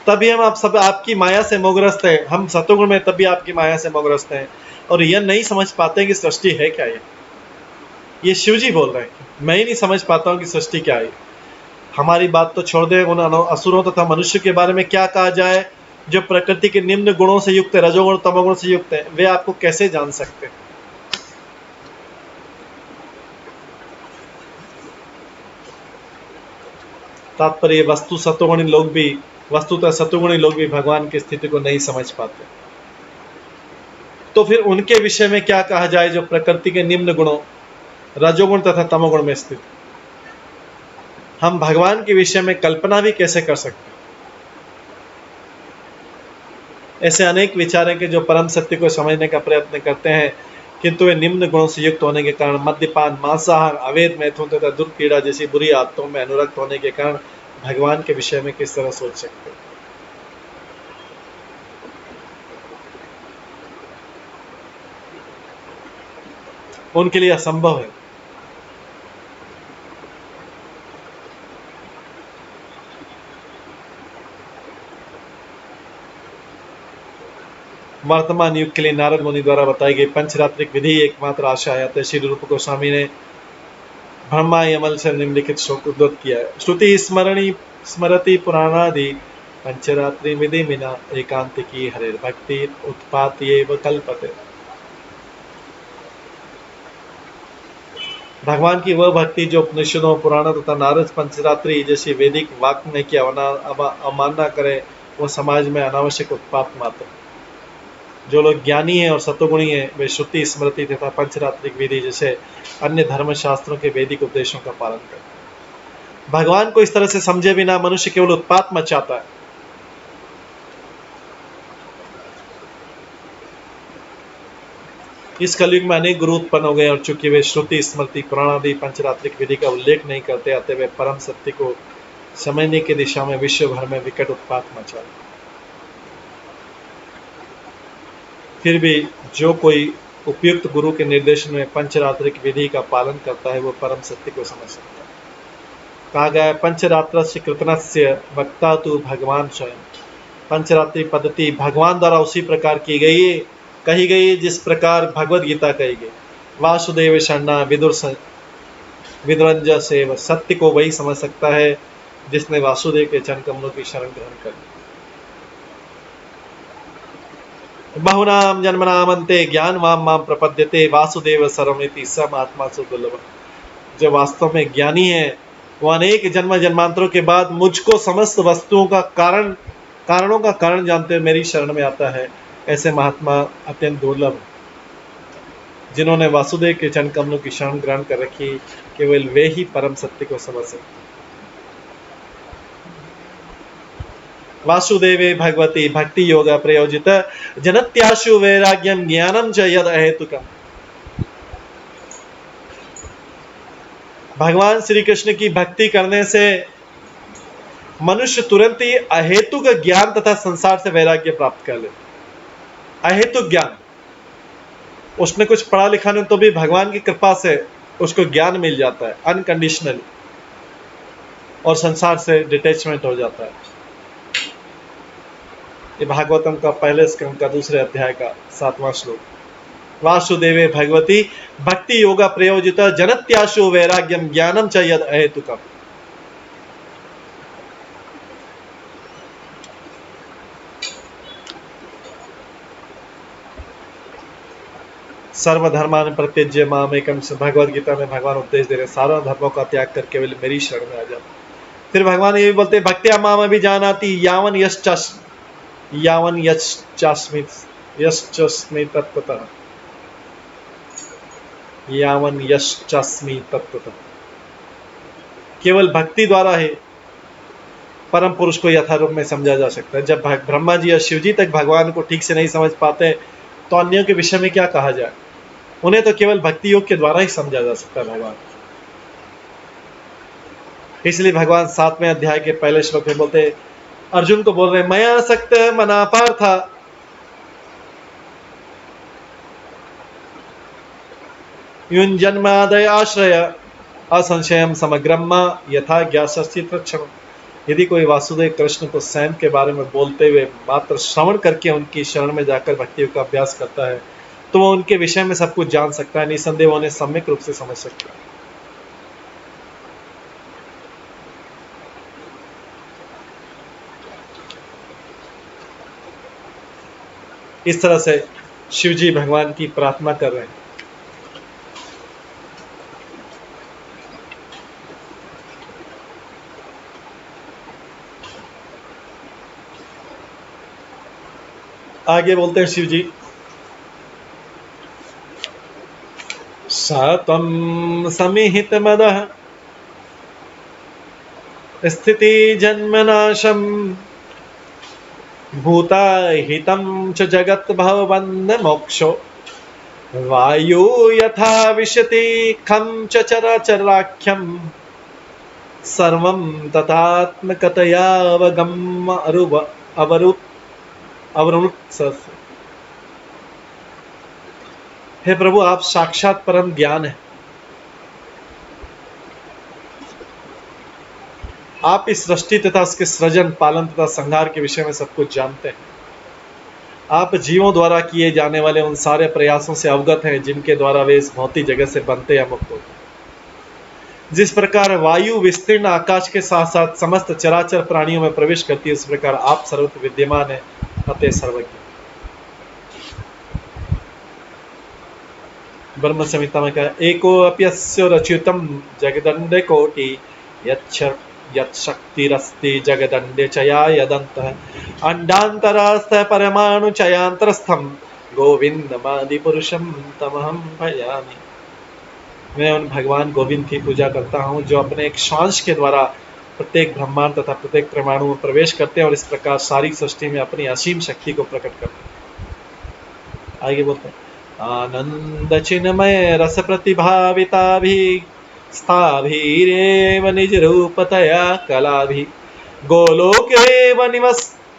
तभी हम आप सब आपकी माया से मोहग्रस्त हैं। हम सतोगुण में तभी आपकी माया से मोहग्रस्त हैं और यह नहीं समझ पाते कि सृष्टि है क्या। ये शिव जी बोल रहे हैं, मैं ही नहीं समझ पाता हूँ कि सृष्टि क्या है। हमारी बात तो छोड़ दे, उन असुरों तथा मनुष्य के बारे में क्या कहा जाए जो प्रकृति के निम्न गुणों से युक्त है, रजोगुण तमोगुण से युक्त है, वे आपको कैसे जान सकते हैं। तात्पर्य वस्तुतः सतोगुणी लोग भी भगवान की स्थिति को नहीं समझ पाते। तो फिर उनके विषय में क्या कहा जाए जो प्रकृति के निम्न गुणों रजोगुण तथा तमोगुण में स्थित। हम भगवान के विषय में कल्पना भी कैसे कर सकते। ऐसे अनेक विचार के जो परम सत्य को समझने का प्रयत्न करते हैं, किंतु वे निम्न गुणों से युक्त होने के कारण मद्यपान, मांसाहार, अवैध मैथुन तथा दुर्पीड़ा जैसी बुरी आदतों में अनुरक्त होने के कारण भगवान के विषय में किस तरह सोच सकते हैं। उनके लिए असंभव है। वर्तमान युग के लिए नारद मुनि द्वारा बताई गई पंचरात्रिक विधि एकमात्र आशा है। अतः श्री रूप गोस्वामी ने ब्रह्मा यमल से निम्नलिखित श्लोक उद्धृत किया है। श्रुति स्मरति पुराणादि पंचरात्रि विधि मिना एकांतिकी हरेर भक्ति उत्पात्येव कल्पते। भगवान की वह भक्ति जो उपनिषदों, पुराणों तथा नारद पंचरात्रि जैसी वैदिक वाक्य की अवमानना करे, वो समाज में अनावश्यक उत्पात मात्र। जो लोग ज्ञानी हैं और सतोगुणी हैं वे श्रुति स्मृति तथा पंचरात्रिक विधि जैसे अन्य धर्म शास्त्रों के वैदिक उपदेशों का पालन करते। भगवान को इस तरह से समझे बिना मनुष्य केवल उत्पात मचाता है। इस कलयुग में अनेक गुरु उत्पन्न हो गए और चूंकि वे श्रुति स्मृति पुराणादि पंचरात्रिक विधि का उल्लेख नहीं करते, अतः वे परम सत्य को समझने की दिशा में विश्व भर में विकट उत्पात मचा। फिर भी जो कोई उपयुक्त गुरु के निर्देशन में पंचरात्रिक विधि का पालन करता है वो परम सत्य को समझ सकता है। कहा गया है पंचरात्रस्य कृतनस्य वक्ता तु भगवान स्वयं। पंचरात्रि पद्धति भगवान द्वारा उसी प्रकार की गई है कही गई जिस प्रकार भगवद गीता कही गई। वासुदेव शरणा विदुरंज सेव। सत्य को वही समझ सकता है जिसने वासुदेव के चरण कमलों की शरण ग्रहण कर ली। बहुनाम जन्मनामन्ते ज्ञानवाम माम प्रपद्यते वासुदेव सर्वमिति सम आत्मा सुदुर्लभ। जो वास्तव में ज्ञानी है वो अनेक जन्म जन्मांतरों के बाद मुझको समस्त वस्तुओं का कारणों का कारण जानते हुए मेरी शरण में आता है। ऐसे महात्मा अत्यंत दुर्लभ जिन्होंने वासुदेव के चरण कमलों की शरण ग्रहण कर रखी, केवल वे ही परम सत्य को समझ सकते। वासुदेवे भगवती भक्ति योग प्रयोजित जनत्याशु वैराग्यम ज्ञानम च यद अहेतुकम। भगवान श्री कृष्ण की भक्ति करने से मनुष्य तुरंत ही अहेतुक ज्ञान तथा संसार से वैराग्य प्राप्त कर लेता। अहेतुक ज्ञान, उसने कुछ पढ़ा लिखा नहीं तो भी भगवान की कृपा से उसको ज्ञान मिल जाता है अनकंडीशनली, और संसार से डिटैचमेंट हो जाता है। ये भागवतम का पहले स्कंद का दूसरे अध्याय का 7वां श्लोक। वासुदेवे भगवती भक्ति योगा प्रयोजित जनत्याशु वैराग्यम ज्ञानम च यद अहेतुकम। सर्वधर्मान प्रत्यज्य मामेकम। भगवद गीता में भगवान उपदेश दे रहे सारा धर्मों का त्याग करके केवल मेरी शरण में आ जाओ। फिर भगवान ये भी बोलते भक्त्या माम भी जानाति यावन यश्चास्मि तत्त्वतः। यावन यश्चास्मि तत्त्वतः। केवल भक्ति द्वारा ही परम पुरुष को यथारूप में समझा जा सकता है। जब ब्रह्मा जी या शिव जी तक भगवान को ठीक से नहीं समझ पाते तो अन्यों के विषय में क्या कहा जाए। उन्हें तो केवल भक्ति योग के द्वारा ही समझा जा सकता है भगवान। इसलिए भगवान 7वें अध्याय के पहले श्लोक में बोलते अर्जुन को बोल रहे मया सक्त मना पार्थ युञ्जन्मादय आश्रय असंशयम समग्रम यथा ज्ञासस्ति तत्क्षणम्। यदि कोई वासुदेव कृष्ण को स्वयं के बारे में बोलते हुए मात्र श्रवण करके उनकी शरण में जाकर भक्ति का अभ्यास करता है तो वो उनके विषय में सब कुछ जान सकता है, निसंदेह उन्हें सम्यक रूप से समझ सकता है। इस तरह से शिव जी भगवान की प्रार्थना कर रहे हैं। आगे बोलते हैं शिव जी सतम समिहित मदः स्थिति जन्मनाशम भूताहितं च जगत् भवबन्ध मोक्षो वायु यथा विशति खं च चराचराख्यं सर्वं तथात्मकतया अवगम्य अवरुणुत। हे प्रभु आप साक्षात परम ज्ञान है। आप इस सृष्टि तथा उसके सृजन पालन तथा संहार के विषय में सब कुछ जानते हैं। आप जीवों द्वारा किए जाने वाले उन सारे प्रयासों से अवगत हैं जिनके द्वारा वे इस भौतिक जगत से बनते या मुक्त होते हैं। जिस प्रकार वायु विस्तीर्ण आकाश के साथ साथ समस्त चराचर प्राणियों में प्रवेश करती है उस प्रकार आप सर्वत्र विद्यमान है, अतः सर्वज्ञ। ब्रह्म संहिता में कहा एको अप्यस्य रच्युतम जगदंडे कोटि यत्शक्तिरस्ति जगदंडे चया यदन्तः अंडान्तरस्थ परमाणु चयांतरस्थम गोविंदमादि पुरुषम तमहम भजामि। मैं उन भगवान गोविंद की पूजा करता हूँ जो अपने एक श्वास के द्वारा प्रत्येक ब्रह्मांड तथा प्रत्येक परमाणु में प्रवेश करते हैं और इस प्रकार सारी सृष्टि में अपनी असीम शक्ति को प्रकट करते हैं। आगे बोलते हैं आनंद चिन्मय रस प्रतिभाविता भी स्थाभिरेव निज रूपतया कलाभि गोलोकेव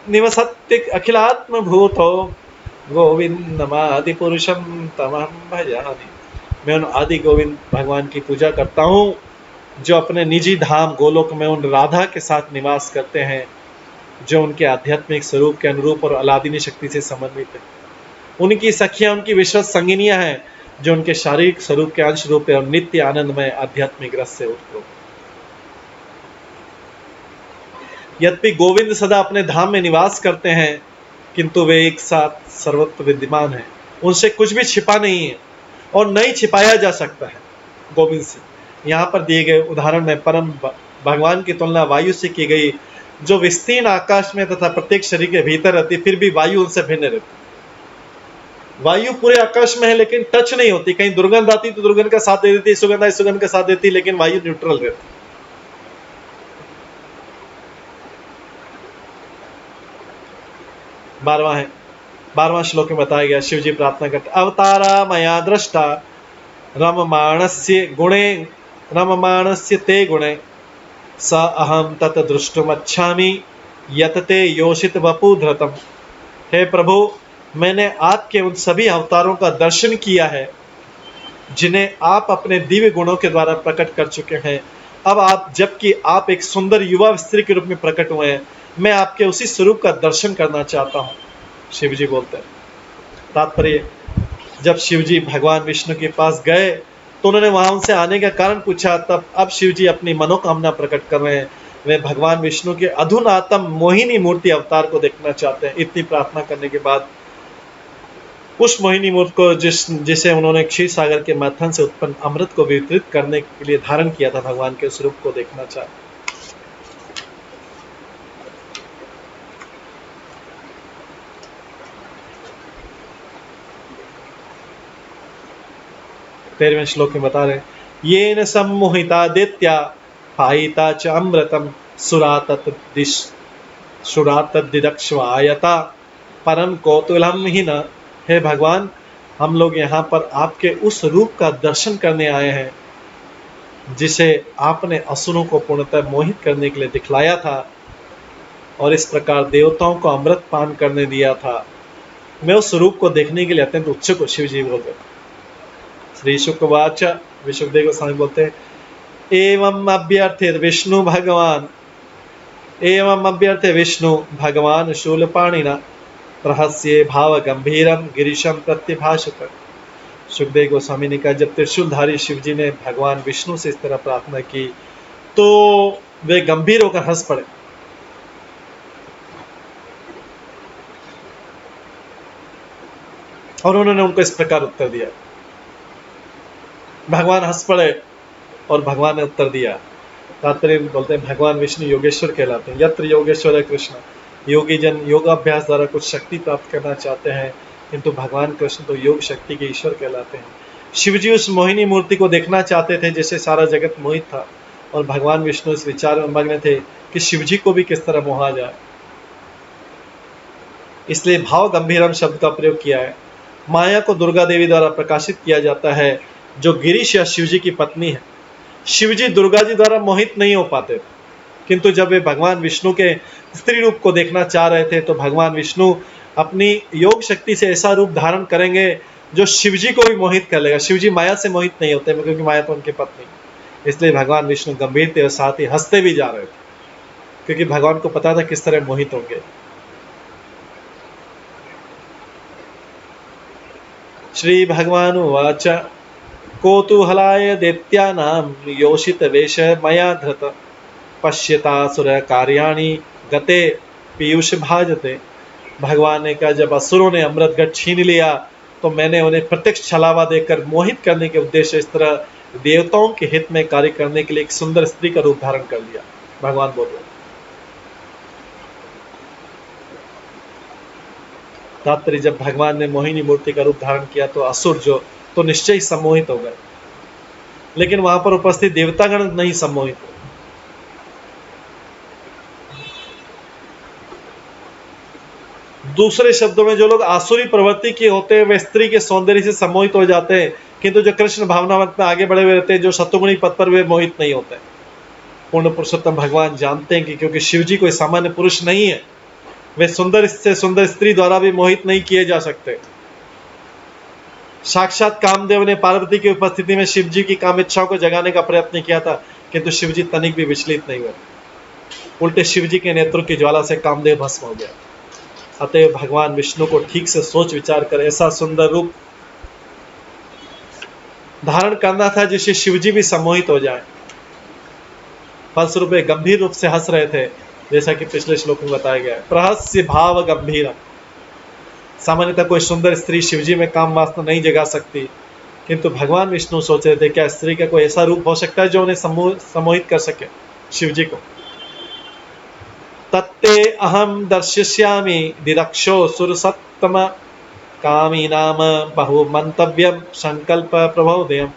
निवसत्य अखिलात्म भूतो गोविंदमादि पुरुषम तमहं भजामि। मैं उन आदि गोविंद भगवान की पूजा करता हूँ जो अपने निजी धाम गोलोक में उन राधा के साथ निवास करते हैं जो उनके आध्यात्मिक स्वरूप के अनुरूप और अलादीनी शक्ति से समन्वित है। उनकी सखियां उनकी विश्वस्त संगिनियां हैं जो उनके शारीरिक स्वरूप के अंश रूप और नित्य आनंदमय आध्यात्मिक रस से उत्पन्न। यद्यपि गोविंद सदा अपने धाम में निवास करते हैं, किंतु वे एक साथ सर्वत्र विद्यमान हैं। उनसे कुछ भी छिपा नहीं है और नहीं छिपाया जा सकता है गोविंद से। यहाँ पर दिए गए उदाहरण में परम भगवान की तुलना वायु से की गई, जो विस्तीर्ण आकाश में तथा प्रत्येक शरीर के भीतर रहती, फिर भी वायु उनसे भिन्न रहती। वायु पूरे आकाश में है लेकिन टच नहीं होती। कहीं दुर्गंध आती तो दुर्गंध का साथ दे देती, सुगंध आई सुगंध का साथ देती, लेकिन वायु न्यूट्रल रहती। बारहवां श्लोक में बताया गया, शिव जी प्रार्थना करते, अवतारा मया दृष्टा रममाणस्य गुणे रममाणस्य ते गुणे स अहम तत् दृष्टुमच्छामि यतते योषित वपु धृतम। हे प्रभु, मैंने आपके उन सभी अवतारों का दर्शन किया है जिन्हें आप अपने दिव्य गुणों के द्वारा प्रकट कर चुके हैं। अब आप, जबकि आप एक सुंदर युवा स्त्री के रूप में प्रकट हुए हैं, मैं आपके उसी स्वरूप का दर्शन करना चाहता हूँ, शिव जी बोलते हैं। तात्पर्य, जब शिव जी भगवान विष्णु के पास गए तो उन्होंने वहां उनसे आने का कारण पूछा, तब अब शिव जी अपनी मनोकामना प्रकट कर रहे हैं। वे भगवान विष्णु के अधुनातम मोहिनी मूर्ति अवतार को देखना चाहते हैं। इतनी प्रार्थना करने के बाद उस मोहिनी मूर्ति को जिसे उन्होंने क्षीर सागर के मंथन से उत्पन्न अमृत को वितरित करने के लिए धारण किया था, भगवान के उस रूप को देखना चाहते। 13वें श्लोक में बता रहे, येन सम्मोहिता दित्या पायिता च अमृतम सुरातदिदक्ष्वायता परम कौतूहलम ही न। हे भगवान, हम लोग यहाँ पर आपके उस रूप का दर्शन करने आए हैं जिसे आपने असुरों को पूर्णतः मोहित करने के लिए दिखलाया था और इस प्रकार देवताओं को अमृत पान करने दिया था। मैं उस रूप को देखने के लिए अत्यंत उत्सुक हूँ, शिव जी बोलते। श्री शुकवाच, विशुकदेव गोस्वामी बोलते हैं, एवं अभ्यर्थे विष्णु भगवान शूलपाणिना रहस्ये भाव गंभीरम गिरीशम प्रत्यभाषत। सुखदेव गोस्वामी ने कहा, जब त्रिशूलधारी शिव जी ने भगवान विष्णु से इस तरह प्रार्थना की तो वे गंभीर होकर हंस पड़े। और उन्होंने उनको इस प्रकार उत्तर दिया। भगवान हंस पड़े और भगवान ने उत्तर दिया। तात्पर्य बोलते हैं, भगवान विष्णु योगेश्वर कहलाते हैं। यत्र योगेश्वर है कृष्ण। योगी जन योगाभ्यास द्वारा कुछ शक्ति प्राप्त करना चाहते हैं, किंतु भगवान कृष्ण तो योग शक्ति के ईश्वर कहलाते हैं। शिवजी उस मोहिनी मूर्ति को देखना चाहते थे जिससे सारा जगत मोहित था, और भगवान विष्णु इस विचार में मग्न थे कि शिवजी को भी किस तरह मोहा जाए। इसलिए भाव गंभीरम शब्द का प्रयोग किया है। माया को दुर्गा देवी द्वारा प्रकाशित किया जाता है, जो गिरीश या शिवजी की पत्नी है। शिवजी दुर्गा जी द्वारा मोहित नहीं हो पाते, किंतु जब वे भगवान विष्णु के स्त्री रूप को देखना चाह रहे थे तो भगवान विष्णु अपनी योग शक्ति से ऐसा रूप धारण करेंगे जो शिवजी को भी मोहित कर लेगा। शिवजी माया से मोहित नहीं होते, क्योंकि माया तो उनकी पत्नी। इसलिए भगवान विष्णु गंभीर थे और साथ ही हंसते भी जा रहे थे, क्योंकि भगवान को पता था किस तरह मोहित होंगे। श्री भगवान उवाच, कौतूहलाय दैत्यानां योषित वेश मया धृत पश्यतासुर कार्याणि गते पीयूष भाजते। भगवान ने कहा, जब असुरों ने अमृत घट छीन लिया तो मैंने उन्हें प्रत्यक्ष छलावा देकर मोहित करने के उद्देश्य इस तरह देवताओं के हित में कार्य करने के लिए एक सुंदर स्त्री का रूप धारण कर लिया। भगवान बोल रहे। तात्पर्य, जब भगवान ने मोहिनी मूर्ति का रूप धारण किया तो असुर जो तो निश्चय ही सम्मोहित हो गए, लेकिन वहां पर उपस्थित देवतागण नहीं सम्मोहित हुए। दूसरे शब्दों में, जो लोग आसुरी प्रवृत्ति के होते हैं वे स्त्री के सौंदर्य से सम्मोहित हो जाते हैं, किंतु जो कृष्ण भावनावत में आगे बढ़े हुए रहते हैं, जो सत्वगुणी पद पर, वे मोहित नहीं होते। पूर्ण पुरुषोत्तम भगवान जानते हैं कि क्योंकि शिवजी कोई सामान्य पुरुष नहीं है, वे सुंदर से सुंदर स्त्री द्वारा भी मोहित नहीं किए जा सकते। साक्षात कामदेव ने पार्वती की उपस्थिति में शिवजी की काम इच्छाओं को जगाने का प्रयत्न किया था, किंतु शिवजी तनिक भी विचलित नहीं हुए। उल्टे शिवजी के नेत्रों की ज्वाला से कामदेव भस्म हो गया। अतएव भगवान विष्णु को ठीक से सोच विचार कर ऐसा सुंदर रूप धारण करना था जिससे शिवजी भी सम्मोहित हो जाए। फलस्वरूप वे गंभीर रूप से हंस रहे थे, जैसा कि पिछले श्लोक में बताया गया है। प्रहस्य भाव गंभीर। सामान्यतः कोई सुंदर स्त्री शिवजी में काम वासना नहीं जगा सकती, किंतु भगवान विष्णु सोच रहे थे क्या स्त्री का कोई ऐसा रूप हो सकता है जो उन्हें सम्मोहित कर सके शिवजी को। तत्ते अहम दर्शिष्यामि दिदक्षो सुरसत्तम कामी नाम बहु मंतव्यम संकल्प प्रभोदयम।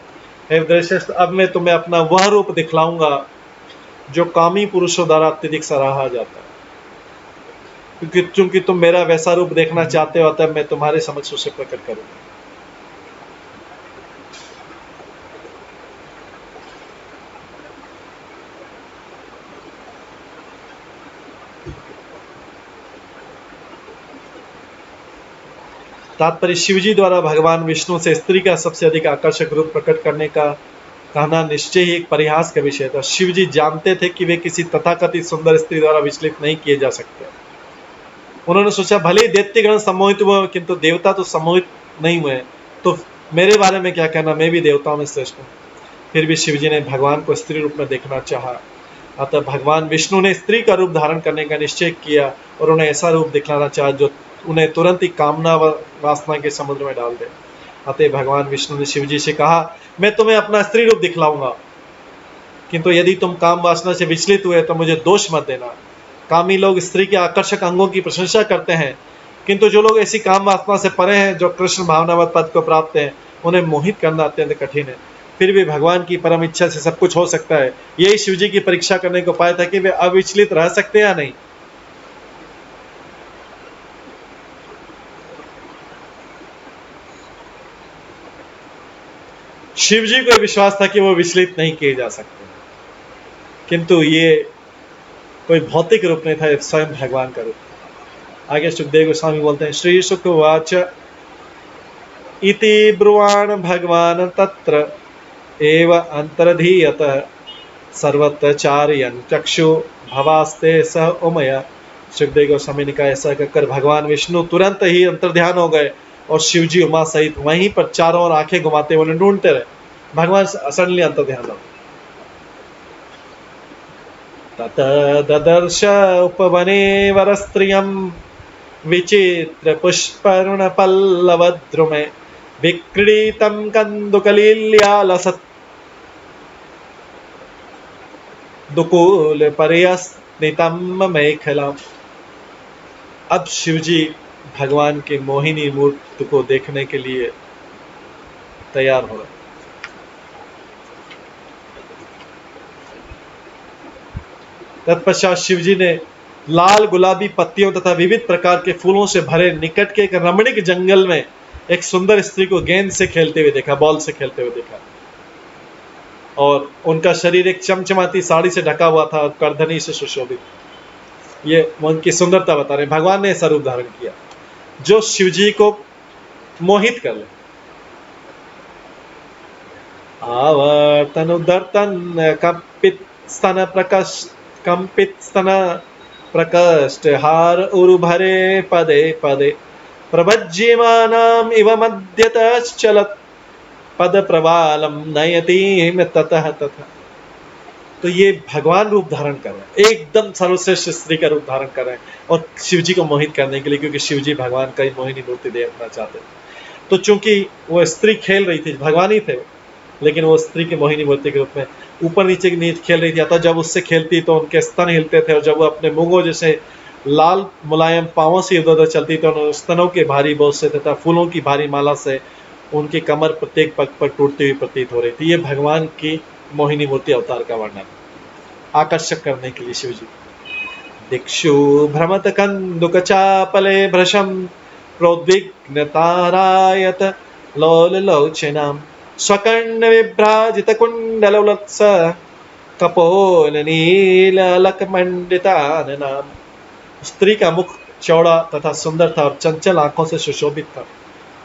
हे दृश्यस्त, अब मैं तुम्हें अपना वह रूप दिखलाऊंगा जो कामी पुरुषों द्वारा अत्यधिक सराहा जाता है। क्योंकि तुम मेरा वैसा रूप देखना चाहते हो, तब मैं तुम्हारे समक्ष उसे प्रकट करूंगा। तात्पर्य शिवजी द्वारा भगवान विष्णु से स्त्री का सबसे अधिक आकर्षक रूप प्रकट करने का कहना निश्चय ही एक परिहास का विषय था। शिवजी जानते थे कि वे किसी तथाकथित सुंदर स्त्री द्वारा विचलित नहीं किए जा सकते। उन्होंने सोचा भले ही दैत्यगण सम्मोहित हुए, किंतु देवता तो सम्मोहित नहीं हुए, तो मेरे बारे में क्या कहना, मैं भी देवताओं में श्रेष्ठ हूँ। फिर भी शिवजी ने भगवान को स्त्री रूप में देखना चाहा, अतः भगवान विष्णु ने स्त्री का रूप धारण करने का निश्चय किया और उन्हें ऐसा रूप दिखलाना चाहा जो उन्हें तुरंत ही कामना व वासना के समुद्र में डाल दे। अतः भगवान विष्णु ने शिवजी से कहा, मैं तुम्हें अपना स्त्री रूप दिखलाऊंगा, किंतु यदि तुम काम वासना से विचलित हुए तो मुझे दोष मत देना। कामी लोग स्त्री के आकर्षक अंगों की प्रशंसा करते हैं, किंतु जो लोग ऐसी काम वासना से परे हैं, जो कृष्ण भावनावत पद को प्राप्त हैं, उन्हें मोहित करना अत्यंत कठिन है। फिर भी भगवान की परम इच्छा से सब कुछ हो सकता है। यही शिवजी की परीक्षा करने को उपाय था कि वे अविचलित रह सकते हैं या नहीं। शिवजी को विश्वास था कि वो विचलित नहीं किए जा सकते, किंतु ये कोई भौतिक रूप नहीं था, स्वयं भगवान का रूप। आगे सुखदेव गोस्वामी बोलते हैं, श्री शुकवाच इति ब्रुवाण भगवान तत्र एव अंतर्धीयत सर्वत्र चार्यन चक्षु भवास्ते सह उमया। सुखदेव गोस्वामी ने कहा, ऐसा कहकर भगवान विष्णु तुरंत ही अंतर्ध्यान हो गए और शिवजी उमा सहित वहीं पर चारों ओर आंखें घुमाते हुए ढूंढते रहे। भगवान सडनली अंतर्ध्यान हो। तत ददर्श उपवने वरस्त्रियं विचित्र पुष्पर्ण पल्लवद्रुमे विक्रीडितं कंदुकलील्यालसत् दुकूल पर्यस्नितं मेखलाम्। अब शिवजी भगवान की मोहिनी मूर्ति को देखने के लिए तैयार हो रहे। तत्पश्चात शिवजी ने लाल गुलाबी पत्तियों तथा विविध प्रकार के फूलों से भरे निकट के एक रमणीक जंगल में एक सुंदर स्त्री को गेंद से खेलते हुए देखा, बॉल से खेलते हुए देखा, और उनका शरीर एक चमचमाती साड़ी से ढका हुआ था और करधनी से सुशोभित। ये उनकी सुंदरता बता रहे। भगवान ने ऐसा रूप धारण किया जो शिवजी को मोहित कर ले। आवर्तनुदर्तन कंपित स्तन प्रकष्ट हार उरुभरे पदे पदे प्रभज्यमानाम इव मध्यतश्चलत् पद प्रवालम नयतीम ततः तथा। तो ये भगवान रूप धारण कर रहे हैं, एकदम सर्वश्रेष्ठ स्त्री का रूप धारण कर रहे हैं, और शिवजी को मोहित करने के लिए, क्योंकि शिवजी भगवान का ही मोहिनी मूर्ति देखना चाहते थे। तो चूंकि वो स्त्री खेल रही थी, भगवान ही थे, लेकिन वो स्त्री की मोहिनी मूर्ति के रूप में ऊपर नीचे की नीचे खेल रही थी। अतः जब उससे खेलती तो उनके स्तन हिलते थे, और जब वो अपने मूंगों जैसे लाल मुलायम पांवों से इधर उधर चलती तो स्तनों के भारी बोझ से तथा फूलों की भारी माला से उनकी कमर प्रत्येक पग पर टूटती हुई प्रतीत हो रही थी। ये भगवान की मोहिनी मूर्ति अवतार का वर्णन, आकर्षक करने के लिए शिवजी। दिक्षु भ्रमत कंदुक चापले भ्रशम प्रोद्विग्न तारायत लोल लोचनाम स्वकर्ण विभ्राजित कुंडल उलत्स कपोल नील अलक मंडिताननाम। स्त्री का मुख चौड़ा तथा सुंदर था और चंचल आंखों से सुशोभित था,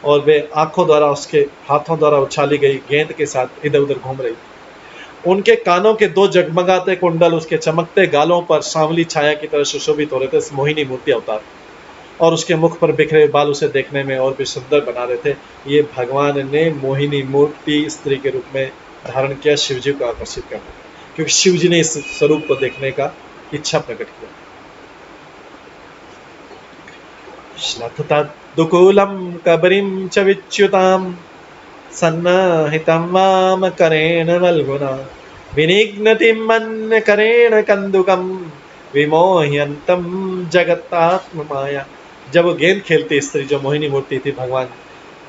और वे आंखों द्वारा उसके हाथों द्वारा उछाली गई गेंद के साथ इधर उधर घूम रही थी। उनके कानों के दो जगमगाते कुंडल उसके चमकते गालों पर सांवली छाया की तरह सुशोभित हो रहे थे। मोहिनी मूर्ति अवतार और उसके मुख पर बिखरे बाल उसे देखने में और भी सुंदर बना रहे थे। ये भगवान ने मोहिनी मूर्ति स्त्री के रूप में धारण किया शिव जी को आकर्षित करने, क्योंकि शिव जी ने इस स्वरूप को देखने का इच्छा प्रकट किया। श्लथतद्दुकूलं कबरीं च विच्युतां सन्नाहितं वामकरेण वल्गुना विनिघ्नतिं मन्यकरेण कन्दुकं विमोह्यन्तं जगत्तात्ममाया। जब वो गेंद खेलती स्त्री, जो मोहिनी मूर्ति थी भगवान,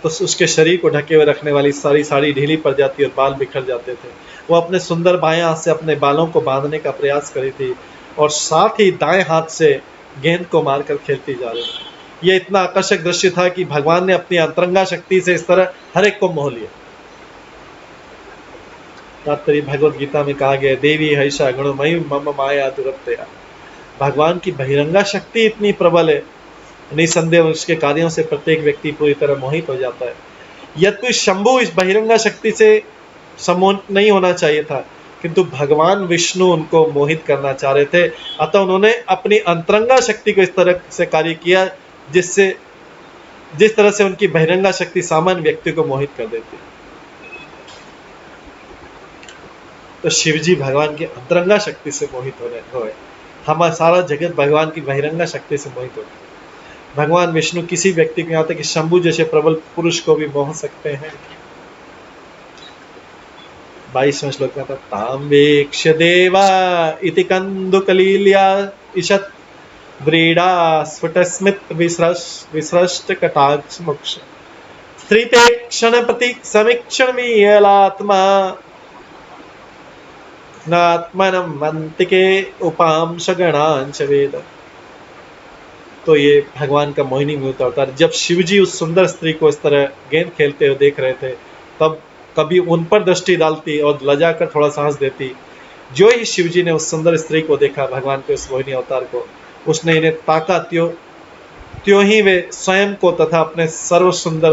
तो उसके शरीर को ढके हुए रखने वाली सारी साड़ी ढीली पड़ जाती और बाल बिखर जाते थे। वो अपने सुंदर बाएं हाथ से अपने बालों को बांधने का प्रयास करी थी और साथ ही दाएं हाथ से गेंद को मारकर खेलती जा रही थी। यह इतना आकर्षक दृश्य था कि भगवान ने अपनी अंतरंगा शक्ति से इस तरह हर एक को मोह लिया। तात्पर्य भगवत गीता में कहा गया, देवी हईशा गुणमयी मम माया दुरत्या। भगवान की बहिरंगा शक्ति इतनी प्रबल है, निसंदेह उसके कार्यों से प्रत्येक व्यक्ति पूरी तरह मोहित हो जाता है। यद्यपि शंभु इस बहिरंगा शक्ति से सम्मोहित नहीं होना चाहिए था, किंतु भगवान विष्णु उनको मोहित करना चाह रहे थे। अतः उन्होंने अपनी अंतरंगा शक्ति को इस तरह से कार्य किया जिस तरह से उनकी बहिरंगा शक्ति सामान्य व्यक्ति को मोहित कर देती। तो शिवजी भगवान की अंतरंगा शक्ति से मोहित हो गए। हमारा सारा जगत भगवान की बहिरंगा शक्ति से मोहित होता है। भगवान विष्णु किसी व्यक्ति को, यहाँ तक कि शंभु जैसे प्रबल पुरुष को भी मोह सकते हैं। 22वें श्लोक में था, ताम वेक्ष्य देवा इति कंदुकलील्या ईशत् व्रीडा स्फुटस्मित विसृष्ट कटाक्ष मोक्ष स्त्रीते क्षण प्रति समीक्षण मीयलात्मा नात्मनं मंतिके उपांश गणांश वेद। तो ये भगवान का मोहिनी मूर्त अवतार। जब शिवजी उस सुंदर स्त्री को इस तरह गेंद खेलते हुए देख रहे थे, तब कभी उन पर दृष्टि डालती और लजा कर थोड़ा साहस देती। जो ही शिवजी ने उस सुंदर स्त्री को देखा, भगवान के उस मोहिनी अवतार को, उसने इन्हें ताका, त्यों ही वे स्वयं को तथा अपने सर्व सुंदर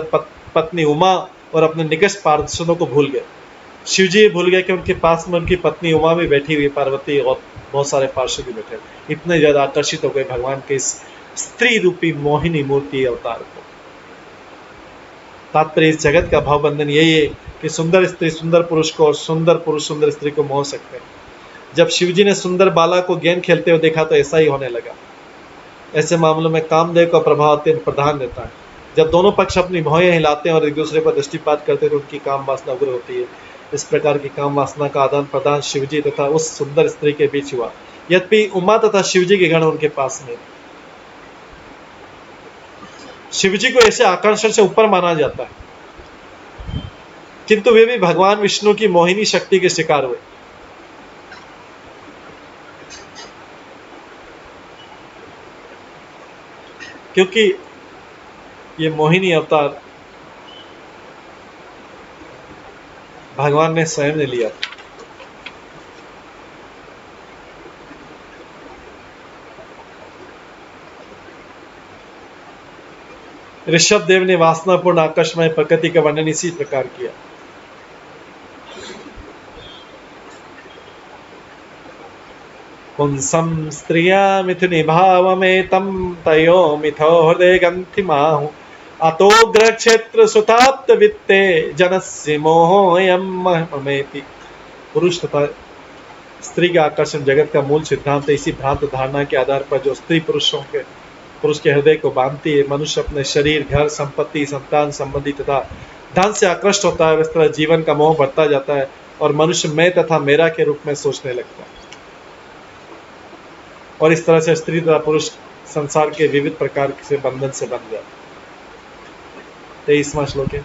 पत्नी उमा और अपने निकट पार्षदों को भूल गए। शिवजी भूल गए कि उनके पास में उनकी पत्नी उमा भी बैठी हुई, पार्वती, और बहुत सारे पार्षद भी बैठे। इतने ज्यादा आकर्षित हो गए भगवान के इस स्त्री रूपी मोहिनी मूर्ति अवतार को। तात्पर्य इस जगत का भाव बंधन यही है कि सुंदर स्त्री सुंदर पुरुष को और सुंदर पुरुष सुंदर स्त्री को मोह सकते हैं। जब शिवजी ने सुंदर बाला को गेंद खेलते हुए देखा तो ऐसा ही होने लगा। ऐसे मामलों में कामदेव का प्रभाव अत्यंत प्रधान रहता है। जब दोनों पक्ष अपनी भौहें हिलाते हैं और एक दूसरे पर दृष्टिपात करते हैं तो उनकी काम वासना उग्र होती है। इस प्रकार की काम वासना का आदान प्रदान शिवजी तथा उस सुंदर स्त्री के बीच हुआ। यद्यपि उमा तथा शिवजी के गण उनके पास में। शिवजी को ऐसे आकर्षण से ऊपर माना जाता है, किंतु वे भी भगवान विष्णु की मोहिनी शक्ति के शिकार हुए। क्योंकि ये मोहिनी अवतार भगवान ने स्वयं ने लिया। ऋषभ देव ने वासनापूर्ण आकर्षमय प्रकृति का वर्णन इसी प्रकार किया। पुंसं स्त्रिया मिथुनि भावमेतं तयो मिथो हृदय गंथिमाहु अतोग्र क्षेत्र सुताप्त वित्ते जनस्य मोहोयं ममेति। पुरुष तथा स्त्री का आकर्षण जगत का मूल सिद्धांत है। इसी भ्रांत धारणा के आधार पर जो स्त्री पुरुष के हृदय को बांधती है, मनुष्य अपने शरीर, घर, संपत्ति, संतान संबंधी तथा धन से आकृष्ट होता है। इस तरह जीवन का मोह बढ़ता जाता है और मनुष्य मैं तथा मेरा के रूप में सोचने लगता है। और इस तरह से स्त्री तथा पुरुष संसार के विविध प्रकार से बंधन से बन जाते। 23वां श्लोक है,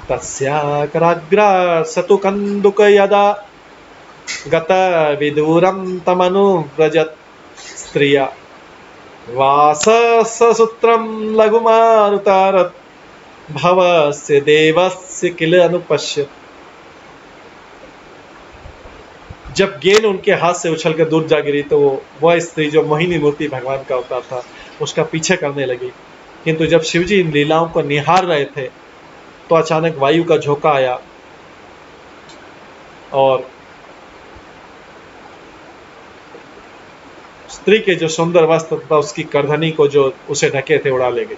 तस्याकराग्रा सतु कंदुक यदा गत विदूरम तमनुव्रजत स्त्रिया वाससूत्रम लघुमारुतारत भवस्य देवस्य किल अनुपश्यत। जब गेंद उनके हाथ से उछलकर दूर जा गिरी तो वह स्त्री, जो मोहिनी मूर्ति भगवान का अवतार था, उसका पीछे करने लगी। किंतु जब शिवजी इन लीलाओं को निहार रहे थे तो अचानक वायु का झोंका आया और स्त्री के जो सुंदर वस्त्र तथा उसकी करधनी को जो उसे ढके थे उड़ा ले गई।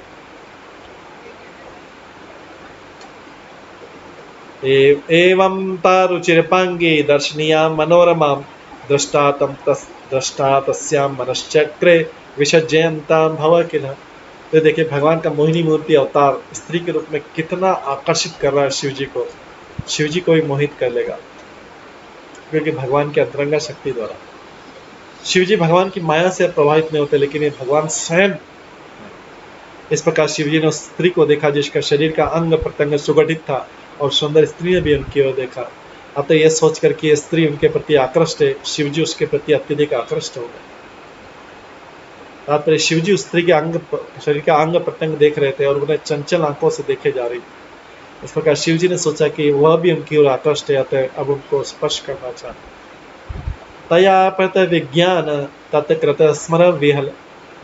एवं तारुचिरपांगी दर्शनीया मनोरमा दृष्टा तस्यां मनश्चक्रे विसर्जयन्तां भव किल। तो देखिए भगवान का मोहिनी मूर्ति अवतार स्त्री के रूप में कितना आकर्षित कर रहा है शिव जी को। शिव जी को भी मोहित कर लेगा क्योंकि भगवान की अंतरंगा शक्ति द्वारा। शिव जी भगवान की माया से प्रभावित नहीं होते, लेकिन ये भगवान स्वयं। इस प्रकार शिव जी ने उस स्त्री को देखा जिसका शरीर का अंग प्रत्यंग सुगठित था और सुंदर स्त्री ने भी उनकी ओर देखा। अतः यह सोचकर कि ये स्त्री उनके प्रति आकृष्ट है, शिव जी उसके प्रति अत्यधिक आकृष्ट हो गए। तात्पर्य शिव जी उस स्त्री के शरीर का अंग प्रत्यंग देख रहे थे और उन्हें चंचल आंखों से देखे जा रही। इस प्रकार शिव जी ने सोचा कि वह भी उनकी ओर आकृष्ट है, अतः अब उनको स्पर्श करना चाहते। तया प्रत विज्ञान तत्कृत स्मर विहल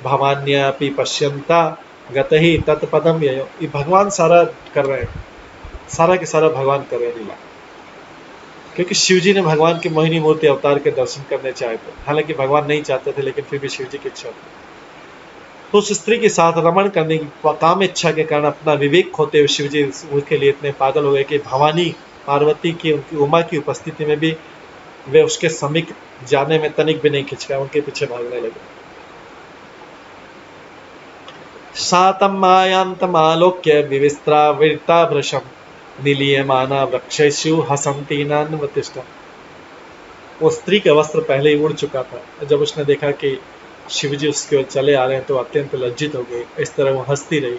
भवान्यापि पश्यंता गतहि तत्पदम ययो। ये भगवान सारा कर रहे हैं, सारा के सारा भगवान कर रहे हैं लीला, क्योंकि शिव जी ने भगवान के मोहिनी मूर्ति अवतार के दर्शन करने चाहे थे। हालांकि भगवान नहीं चाहते थे, लेकिन फिर भी शिव जी की इच्छा थी। तो उस स्त्री के साथ रमण करने की काम इच्छा के कारण अपना विवेक खोते हुए शिव जी उसके लिए इतने पागल हो गए कि भवानी पार्वती की, उनकी उमा की उपस्थिति में भी वे उसके समीप जाने में तनिक भी नहीं खिंचका, उनके पीछे भागने लगे। सातम मायांतम आलोक्य विविस्त्रावृता भृशम निलीयमाना वृक्षेषु हसंतीनान्वतिष्ठम्। वो स्त्री का वस्त्र पहले ही उड़ चुका था। जब उसने देखा कि शिव जी उसकी ओर चले आ रहे हैं तो अत्यंत लज्जित हो गई। इस तरह वो हंसती रही,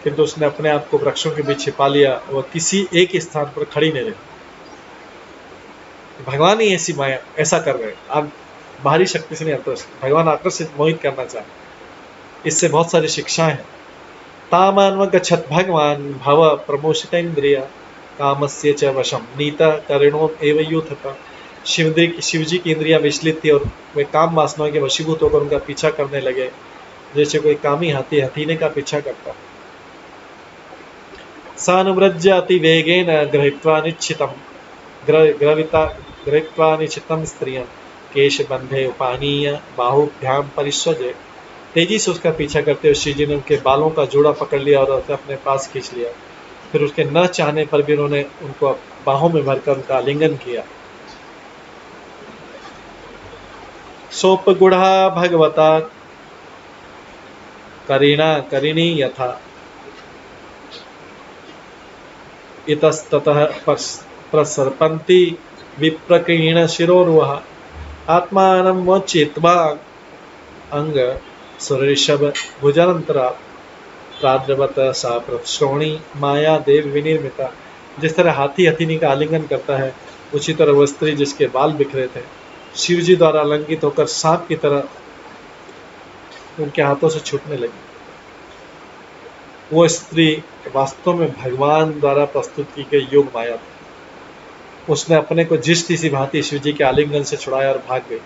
किंतु उसने अपने आप को वृक्षों के बीच छिपा लिया। वह किसी एक ही स्थान पर खड़ी नहीं रही। भगवान ही ऐसी माया ऐसा कर रहे हैं। आप बाहरी शक्ति से नहीं आकर्षित, भगवान आकर्षित मोहित करना चाहते। इससे बहुत सारी शिक्षाएं हैं। तामान्वगच्छत् भगवान भव प्रमोषितेन्द्रिय कामस्य च वशम नीता करिणों एव यूथता। शिव जी की इंद्रियां विचलित थी और वे काम वासनाओं के वशीभूत होकर उनका पीछा करने लगे, जैसे कोई कामी हाथी हथीने का पीछा करता। सानुव्रज्य अति वेगेन गृहीत्वा निश्चितम स्त्रियं केशबंधे उपानीय बाहुभ्यां परिस्वजे। तेजी से उसका पीछा करते हुए शिव जी ने उनके बालों का जोड़ा पकड़ लिया और उसे अपने पास खींच लिया। फिर उसके न चाहने पर भी उन्होंने उनको बाहों में भरकर उनका आलिंगन किया। सोपगुढ़ा भगवता करिणी यथा इतस्ततः प्रसर्पन्ति विप्रकीर्ण शिरोरुहा आत्मानं मोचयित्वा अंग सुरऋषभ भुजनंतरा प्राद्रवत सा श्रोणी माया देव विनिर्मिता। जिस तरह हाथी हथीनी का आलिंगन करता है, उसी तरह वह स्त्री जिसके बाल बिखरे थे शिव जी द्वारा अलंकित होकर सांप की तरह उनके हाथों से छूटने लगी। वो स्त्री वास्तव में भगवान द्वारा प्रस्तुत की गई योग माया थी। उसने अपने को जिस किसी भांति शिव जी के आलिंगन से छुड़ाया और भाग गई।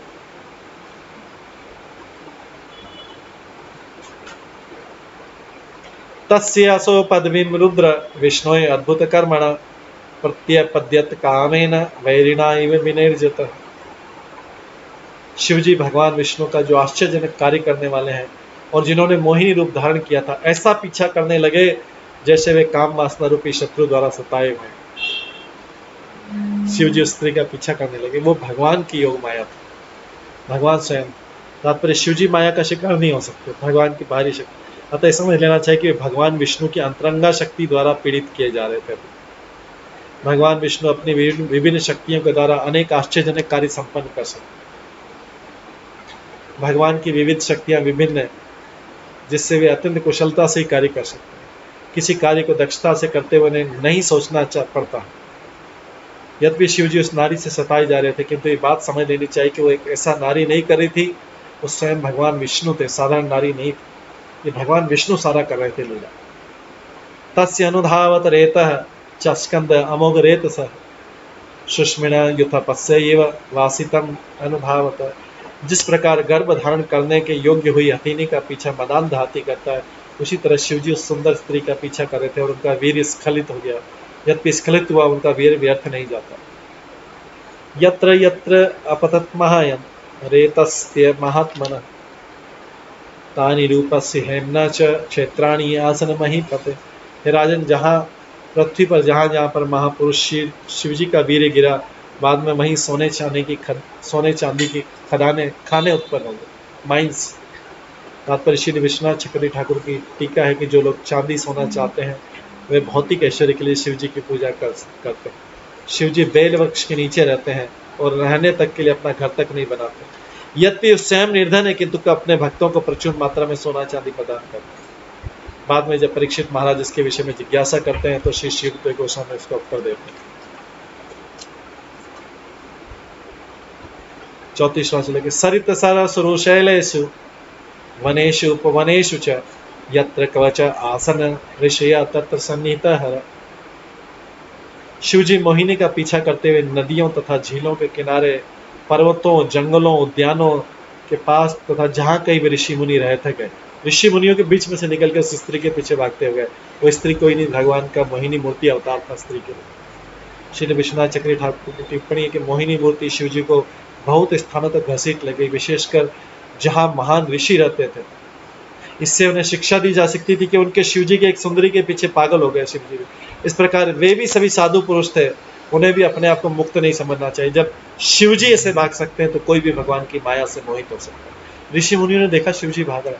तस्यासो पदवीं रुद्र विष्णोः अद्भुत कर्मण प्रत्यपद्यत कामेन वैरिणा इव विनिर्जितः। शिव जी भगवान विष्णु का जो आश्चर्यजनक कार्य करने वाले हैं और जिन्होंने मोहिनी रूप धारण किया था, ऐसा पीछा करने लगे जैसे वे काम वासना रूपी शत्रु द्वारा सताए हुए। शिव जी उस स्त्री का पीछा करने लगे। वो भगवान की योग माया थी, भगवान स्वयं। तात्पर्य शिव जी माया का शिकार नहीं हो सकते, भगवान की बाहरी शक्ति। अतः समझ लेना चाहिए कि भगवान विष्णु की अंतरंगा शक्ति द्वारा पीड़ित किए जा रहे थे। भगवान विष्णु अपनी विभिन्न शक्तियों के द्वारा अनेक आश्चर्यजनक कार्य संपन्न कर सकते। भगवान की विविध शक्तियां विभिन्न है, जिससे वे अत्यंत कुशलता से कार्य कर सकते हैं। किसी कार्य को दक्षता से करते हुए नहीं सोचना पड़ता। यद्यपि शिव जी उस नारी से सताए जा रहे थे, किंतु ये बात समझ लेनी चाहिए कि वो एक ऐसा नारी नहीं कर रही थी, वो स्वयं भगवान विष्णु थे, साधारण नारी नहीं थी। ये भगवान विष्णु सारा कर रहे थे लीला। तस्य अनुधावत रेतः च स्कंद अमोघ रेतसः सुष्मिण युथपस्यैव वासितम अनुधावत। जिस प्रकार गर्भ धारण करने के योग्य हुई हथीनी का पीछा मदान्ध हाथी करता है, उसी तरह शिव जी उस सुंदर स्त्री का पीछा कर रहे थे और उनका वीर स्खलित हो गया। यद्यपि स्खलित हुआ, उनका वीर व्यर्थ नहीं जाता। यत्र यत्र अपतत महायन रेतस्त्य महात्मन तानि रूपस्य हेम्ना च क्षेत्राणि आसन महीपते। हे राजन, जहाँ पृथ्वी पर जहाँ जहाँ पर महापुरुष शिव जी का वीर्य गिरा, बाद में वहीं सोने चांदी की खदानें खाने उत्पन्न हो गए, माइंस। तात्पर्य श्री विश्वनाथ चक्रवर्ती ठाकुर की टीका है कि जो लोग चांदी सोना चाहते हैं वे भौतिक ऐश्वर्य के लिए शिव जी की पूजा करते हैं। शिव जी बेल वृक्ष के नीचे रहते हैं और रहने तक के लिए अपना घर तक नहीं बनाते। यद्यपि स्वयं निर्धन है किंतु अपने भक्तों को प्रचुर मात्रा में सोना चांदी प्रदान करते हैं। बाद में जब परीक्षित महाराज इसके विषय में जिज्ञासा करते हैं तो श्री शिव गोस्वामी इसका उत्तर देते हैं। 34 श्लोक से लेकर सरित सर सुरुशैलेषु वनेषु उपवनेषु च यत्र कवच आसन ऋषय तत्र सन्निहितः। शिवजी मोहिनी का पीछा करते हुए नदियों तथा झीलों के किनारे, पर्वतों, जंगलों, उद्यानों के पास तथा जहाँ कहीं भी ऋषि मुनि रहते गए, ऋषि मुनियों के बीच में से निकलकर उस स्त्री के पीछे भागते हुए। वो स्त्री कोई नहीं, भगवान का मोहिनी मूर्ति अवतार था स्त्री के लिए। श्री विश्वनाथ चक्रवर्ती ठाकुर की टिप्पणी है कि मोहिनी मूर्ति शिव जी को बहुत स्थानों तक घसीट लगी, विशेषकर जहाँ महान ऋषि रहते थे। इससे उन्हें शिक्षा दी जा सकती थी कि उनके शिव जी के एक सुंदरी के पीछे पागल हो गए शिव जी। इस प्रकार वे भी सभी साधु पुरुष थे, उन्हें भी अपने आप को मुक्त नहीं समझना चाहिए। जब शिव जी ऐसे भाग सकते हैं तो कोई भी भगवान की माया से मोहित हो सकता है। ऋषि मुनियों ने देखा शिव जी भाग रहे,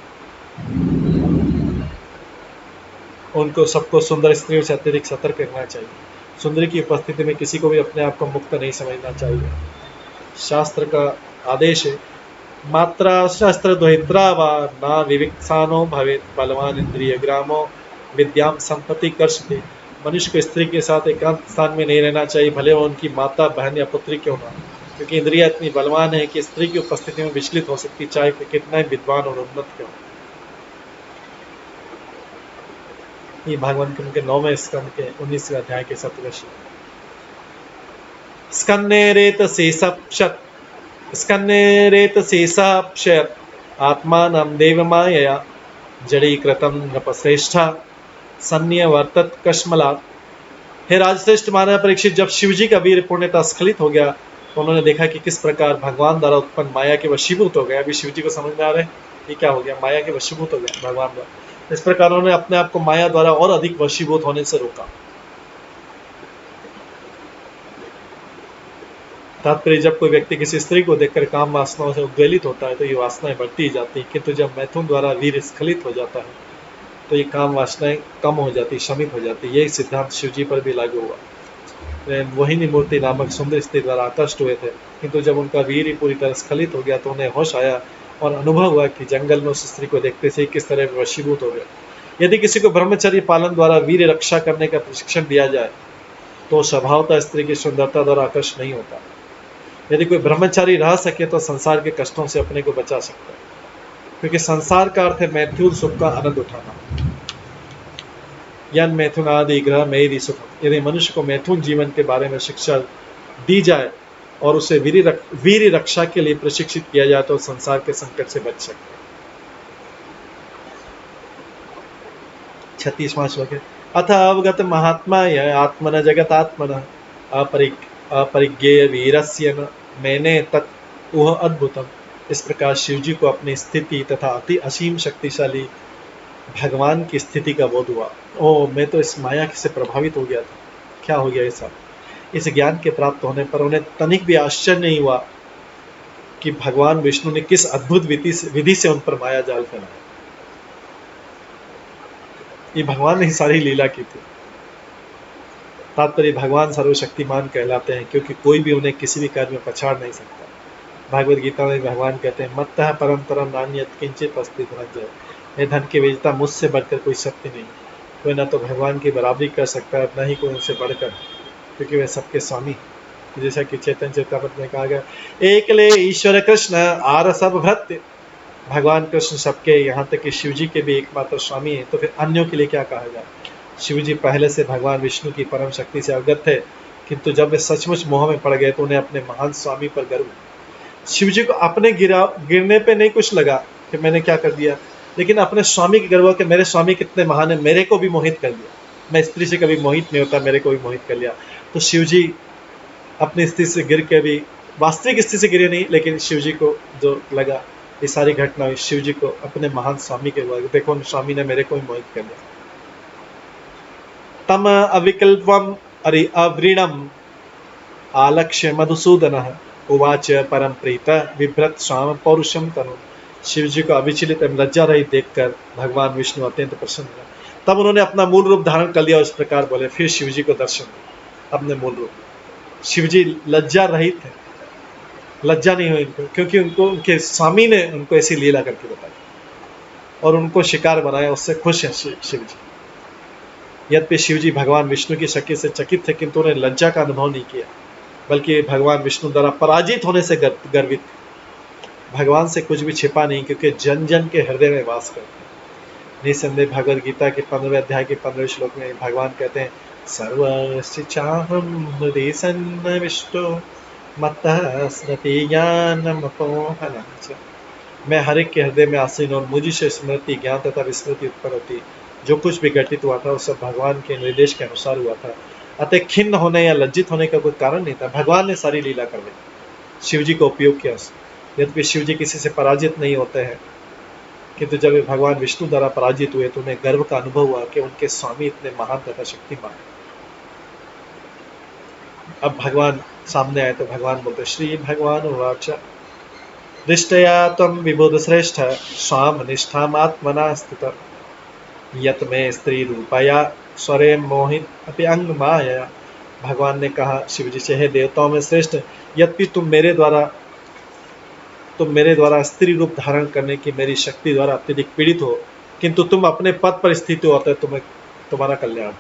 उनको सबको सुंदर स्त्रियों से अत्यधिक सतर्क रहना चाहिए। सुंदरी की उपस्थिति में किसी को भी अपने आप को मुक्त नहीं समझना चाहिए। शास्त्र का आदेश है, मात्रा शस्त्र द्वैत्रा वा ना विविक्सानो भवेत बलवान इंद्रिय ग्रामो विद्याम संपत्ति कर्षते। मनुष्य को स्त्री के साथ एकांत स्थान में नहीं रहना चाहिए, भले वो उनकी माता, बहन या पुत्री क्यों ना, क्योंकि इंद्रिया इतनी बलवान है कि स्त्री की उपस्थिति में विचलित हो सकती, चाहे कितना ही विद्वान और उन्नत क्यों। ये भागवत के 9वें स्कंद के 19वें अध्याय के 7वें श्लोक। स्कन्नेरेतशेषाप्यत आत्मानं देवमायया जडीकृतं नृपश्रेष्ठा सन्न्यवर्तत कश्मलात्। हे राजश्रेष्ठ महाराज परीक्षित, जब शिवजी का वीर पूर्णतः स्खलित हो गया तो उन्होंने देखा कि किस प्रकार भगवान द्वारा उत्पन्न माया के वशीभूत हो गया। अभी शिवजी को समझ में आ रहा है ये क्या हो गया, माया के वशीभूत हो गया भगवान द्वारा। इस प्रकार उन्होंने अपने आप को माया द्वारा और अधिक वशीभूत होने से रोका। तात्पर्य, जब कोई व्यक्ति किसी स्त्री को देखकर काम वासनाओं से उद्वेलित होता है तो ये वासनाएं बढ़ती जाती, किंतु जब मैथुन द्वारा वीर स्खलित हो जाता है तो ये काम वासनाएं कम हो जाती, शमित हो जाती। यही सिद्धांत शिवजी पर भी लागू हुआ। मोहिनी मूर्ति नामक सुंदर स्त्री द्वारा आकर्षित हुए थे, किंतु जब उनका वीर पूरी तरह स्खलित हो गया तो उन्हें होश आया और अनुभव हुआ कि जंगल में उस स्त्री को देखते से किस तरह वशीभूत हो गए। यदि किसी को ब्रह्मचर्य पालन द्वारा वीर रक्षा करने का प्रशिक्षण दिया जाए तो स्वभावतः स्त्री की सुंदरता द्वारा आकर्षित नहीं होता। यदि कोई ब्रह्मचारी रह सके तो संसार के कष्टों से अपने को बचा सकता है, क्योंकि संसार का अर्थ है मैथुन सुख का आनंद उठाना। यन मैथुन आदि ग्रह मेरी सुख। यदि मनुष्य को मैथुन जीवन के बारे में शिक्षा दी जाए और उसे वीर रक्षा के लिए प्रशिक्षित किया जाए तो संसार के संकट से बच सकता है। 36वां श्लोक है, अथ अवगत महात्मा आत्मन जगतात्मन अपरिज्ञेय वीरस्य न मैंने तत् उह अद्भुतम। इस प्रकार शिवजी को अपनी स्थिति तथा अति असीम शक्तिशाली भगवान की स्थिति का बोध हुआ। ओह, मैं तो इस माया से प्रभावित हो गया था, क्या हो गया ऐसा। इस ज्ञान के प्राप्त होने पर उन्हें तनिक भी आश्चर्य नहीं हुआ कि भगवान विष्णु ने किस अद्भुत विधि से उन पर माया जाल फैलाया। ये भगवान ने ही सारी लीला की थी। तात्पर्य, भगवान सर्वशक्तिमान कहलाते हैं क्योंकि कोई भी उन्हें किसी भी कार्य में पछाड़ नहीं सकता। भागवत गीता में भगवान कहते हैं, मत्तः परम तरम नान्यत् किंचित् अस्ति धनंजय। ये धन के विजेता मुझसे बढ़कर कोई शक्ति नहीं। कोई न तो भगवान की बराबरी कर सकता है, न ही कोई उनसे बढ़कर, क्योंकि वे सबके स्वामी। जैसा कि चैतन्य चरितामृत में कहा गया, एकले ईश्वर कृष्ण आर सब भृत्य। भगवान कृष्ण सबके, यहाँ तक कि शिव जी के भी एकमात्र स्वामी है, तो फिर अन्यों के लिए क्या कहा जाए। शिव जी पहले से भगवान विष्णु की परम शक्ति से अवगत थे, किंतु जब वे सचमुच मोह में पड़ गए तो उन्हें अपने महान स्वामी पर गर्व। शिव जी को अपने गिरने पे नहीं कुछ लगा कि मैंने क्या कर दिया, लेकिन अपने स्वामी की गर्व कि मेरे स्वामी कितने महान है, मेरे को भी मोहित कर दिया। मैं स्त्री से कभी मोहित नहीं होता, मेरे को भी मोहित कर लिया। तो शिव जी अपनी स्त्री से गिर के भी वास्तविक स्थिति से गिरे नहीं, लेकिन शिव जी को जो लगा ये सारी घटना हुई, शिव जी को अपने महान स्वामी के द्वारा, देखो स्वामी ने मेरे को ही मोहित कर दिया। तम अविकल्पम अरि अव्रीणम आलक्ष्य मधुसूदन उवाच परम प्रीत विभ्रत स्वाम पौरुषम तनु। शिव जी को अविचलित एवं लज्जा रही देखकर भगवान विष्णु अत्यंत प्रसन्न हुए। तब उन्होंने अपना मूल रूप धारण कर लिया, उस प्रकार बोले। फिर शिव जी को दर्शन दिया अपने मूल रूप। शिव जी लज्जा रहित थे, लज्जा नहीं हुई इनको, क्योंकि उनको उनके स्वामी ने उनको ऐसी लीला करके बताई और उनको शिकार बनाया, उससे खुश है शिव जी। यद्यपि शिव जी भगवान विष्णु की शक्ति से चकित थे, किंतु उन्हें लज्जा का अनुभव नहीं किया, बल्कि भगवान विष्णु द्वारा पराजित होने से गर्वित थे। भगवान से कुछ भी छिपा नहीं, क्योंकि जन जन के हृदय में वास करते हैं। निसंदेह भगवद गीता के 15वें अध्याय के 15वें श्लोक में भगवान कहते हैं, सर्वस्य चाहं हृदि सन्निविष्टो मत्तः स्मृति ज्ञानमपोहनं च। मैं हर एक के हृदय में आसीन और मुझी से स्मृति, ज्ञान तथा विस्मृति उत्पन्न होती। जो कुछ भी घटित हुआ था, वो सब भगवान के निर्देश के अनुसार हुआ था। अतः खिन्न होने या लज्जित होने का कोई कारण नहीं था। भगवान ने सारी लीला कर दी, शिव जी को उपयोग किया। यद्यपि शिव जी किसी से पराजित नहीं होते हैं, किंतु जब वे भगवान विष्णु द्वारा पराजित हुए तो उन्हें गर्व का अनुभव हुआ कि उनके स्वामी इतने महान तथा शक्तिमान। अब भगवान सामने आए तो भगवान बोलते, श्री भगवान उवाच दृष्टया त्वं विबुध श्रेष्ठ स्वाम निष्ठाम आत्मना स्थितः यत में स्त्री रूपया स्वरे मोहित अपि अंग माया। भगवान ने कहा शिव जी से, हे देवताओं में श्रेष्ठ, यद्यपि तुम मेरे द्वारा स्त्री रूप धारण करने की मेरी शक्ति द्वारा अत्यधिक पीड़ित हो, किंतु तुम अपने पद पर स्थित हो, अतः तुम्हारा कल्याण।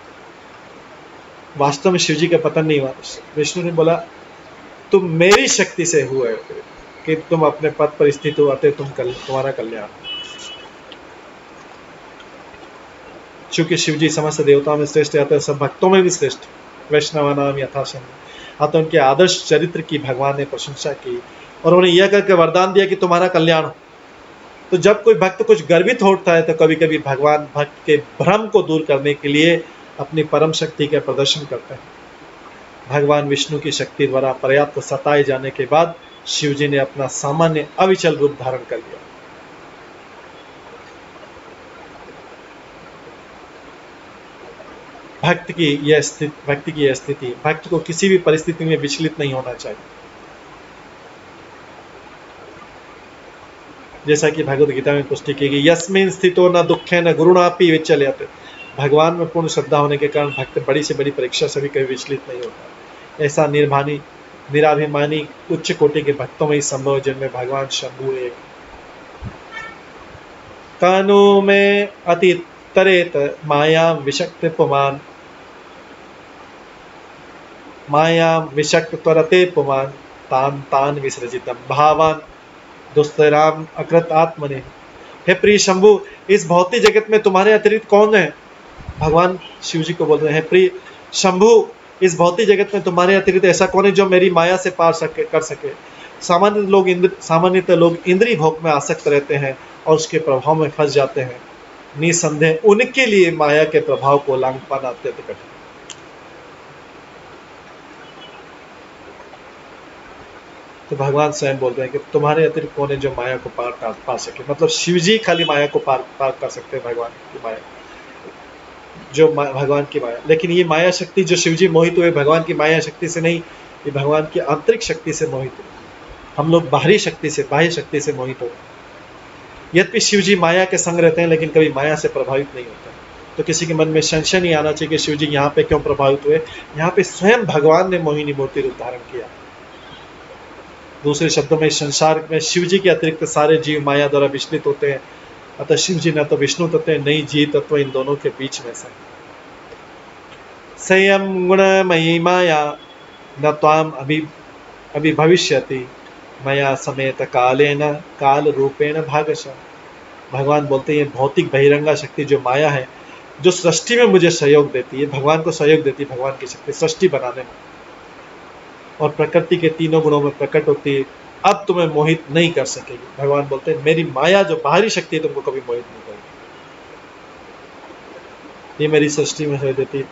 वास्तव में शिव जी का पतन नहीं हुआ। विष्णु ने बोला, तुम मेरी शक्ति से हुए कि तुम अपने पद पर स्थित हो, अतः तुम्हारा कल्याण। चूंकि शिव जी समस्त देवताओं में श्रेष्ठ, अतः सब भक्तों में भी श्रेष्ठ। वैष्णवानाम यथासंग। अतः उनके आदर्श चरित्र की भगवान ने प्रशंसा की और उन्हें यह करके वरदान दिया कि तुम्हारा कल्याण हो। तो जब कोई भक्त कुछ गर्वित होता है तो कभी कभी भगवान भक्त के भ्रम को दूर करने के लिए अपनी परम शक्ति का प्रदर्शन करते हैं। भगवान विष्णु की शक्ति द्वारा पर्याप्त सताए जाने के बाद शिव जी ने अपना सामान्य अविचल रूप धारण कर लिया। भक्त की यह स्थिति भक्त को किसी भी परिस्थिति में विचलित नहीं होना चाहिए। जैसा कि भगवद गीता में पुष्टि की गई, यस्मिन् स्थितो न दुखे न गुरुणापि विचल्यते। भगवान में पूर्ण श्रद्धा होने के कारण भक्त बड़ी से बड़ी परीक्षा से भी कभी विचलित नहीं होता। ऐसा निराभिमानी उच्च कोटि के भक्तों में ही संभव है, जिनमें भगवान शंभु एक। कानो में अति तरेत माया विशक्त पुमान, माया विशक्त त्वरते पुमान तान तान विसर्जितम भावान दुस्तराम अकृत आत्मने। हे प्रिय शंभु, इस भौतिक जगत में तुम्हारे अतिरिक्त कौन है? भगवान शिव जी को बोल रहे हैं, प्रिय शंभु, इस भौतिक जगत में तुम्हारे अतिरिक्त ऐसा कौन है जो मेरी माया से पार कर सके? सामान्यतः लोग इंद्रिय भोग में आसक्त रहते हैं और उसके प्रभाव में फंस जाते हैं। निसंदेह उनके लिए माया के प्रभाव को लांघ पाना अत्यंत कठिन। तो भगवान स्वयं बोल रहे हैं कि तुम्हारे अतिरिक्त कौन है जो माया को पार सके। मतलब शिव जी खाली माया को पार कर सकते हैं, भगवान की माया, भगवान की माया। लेकिन ये माया शक्ति जो शिव जी मोहित हुए, भगवान की माया शक्ति से नहीं, ये भगवान की आंतरिक शक्ति से मोहित हुए। हम लोग बाहरी शक्ति से, बाह्य शक्ति से मोहित हो। यद्यपि शिव जी माया के संग रहते हैं, लेकिन कभी माया से प्रभावित नहीं होते। तो किसी के मन में संशय नहीं आना चाहिए कि शिव जी यहाँ पे क्यों प्रभावित हुए। यहाँ पे स्वयं भगवान ने मोहिनी मूर्ति रूप धारण किया। दूसरे शब्दों में, संसार में शिव जी के अतिरिक्त सारे जीव माया द्वारा विचलित होते हैं। अतः शिव जी न तो विष्णु तत्व है, नहीं जीव तत्व, इन दोनों के बीच में से। संयम गुणमयी माया न त्वाम अभिभविष्यति मया समेत कालेन काल रूपेण भागशः। भगवान बोलते हैं, भौतिक बहिरंगा शक्ति जो माया है, जो सृष्टि में मुझे सहयोग देती है, भगवान को सहयोग देती है, भगवान की शक्ति सृष्टि बनाने में और प्रकृति के तीनों गुणों में प्रकट होती है, अब तुम्हें मोहित नहीं कर सकेगी। भगवान बोलते हैं, मेरी माया जो बाहरी शक्ति है तुमको कभी मोहित नहीं करेगी, ये मेरी सृष्टि में सहयोग देती है।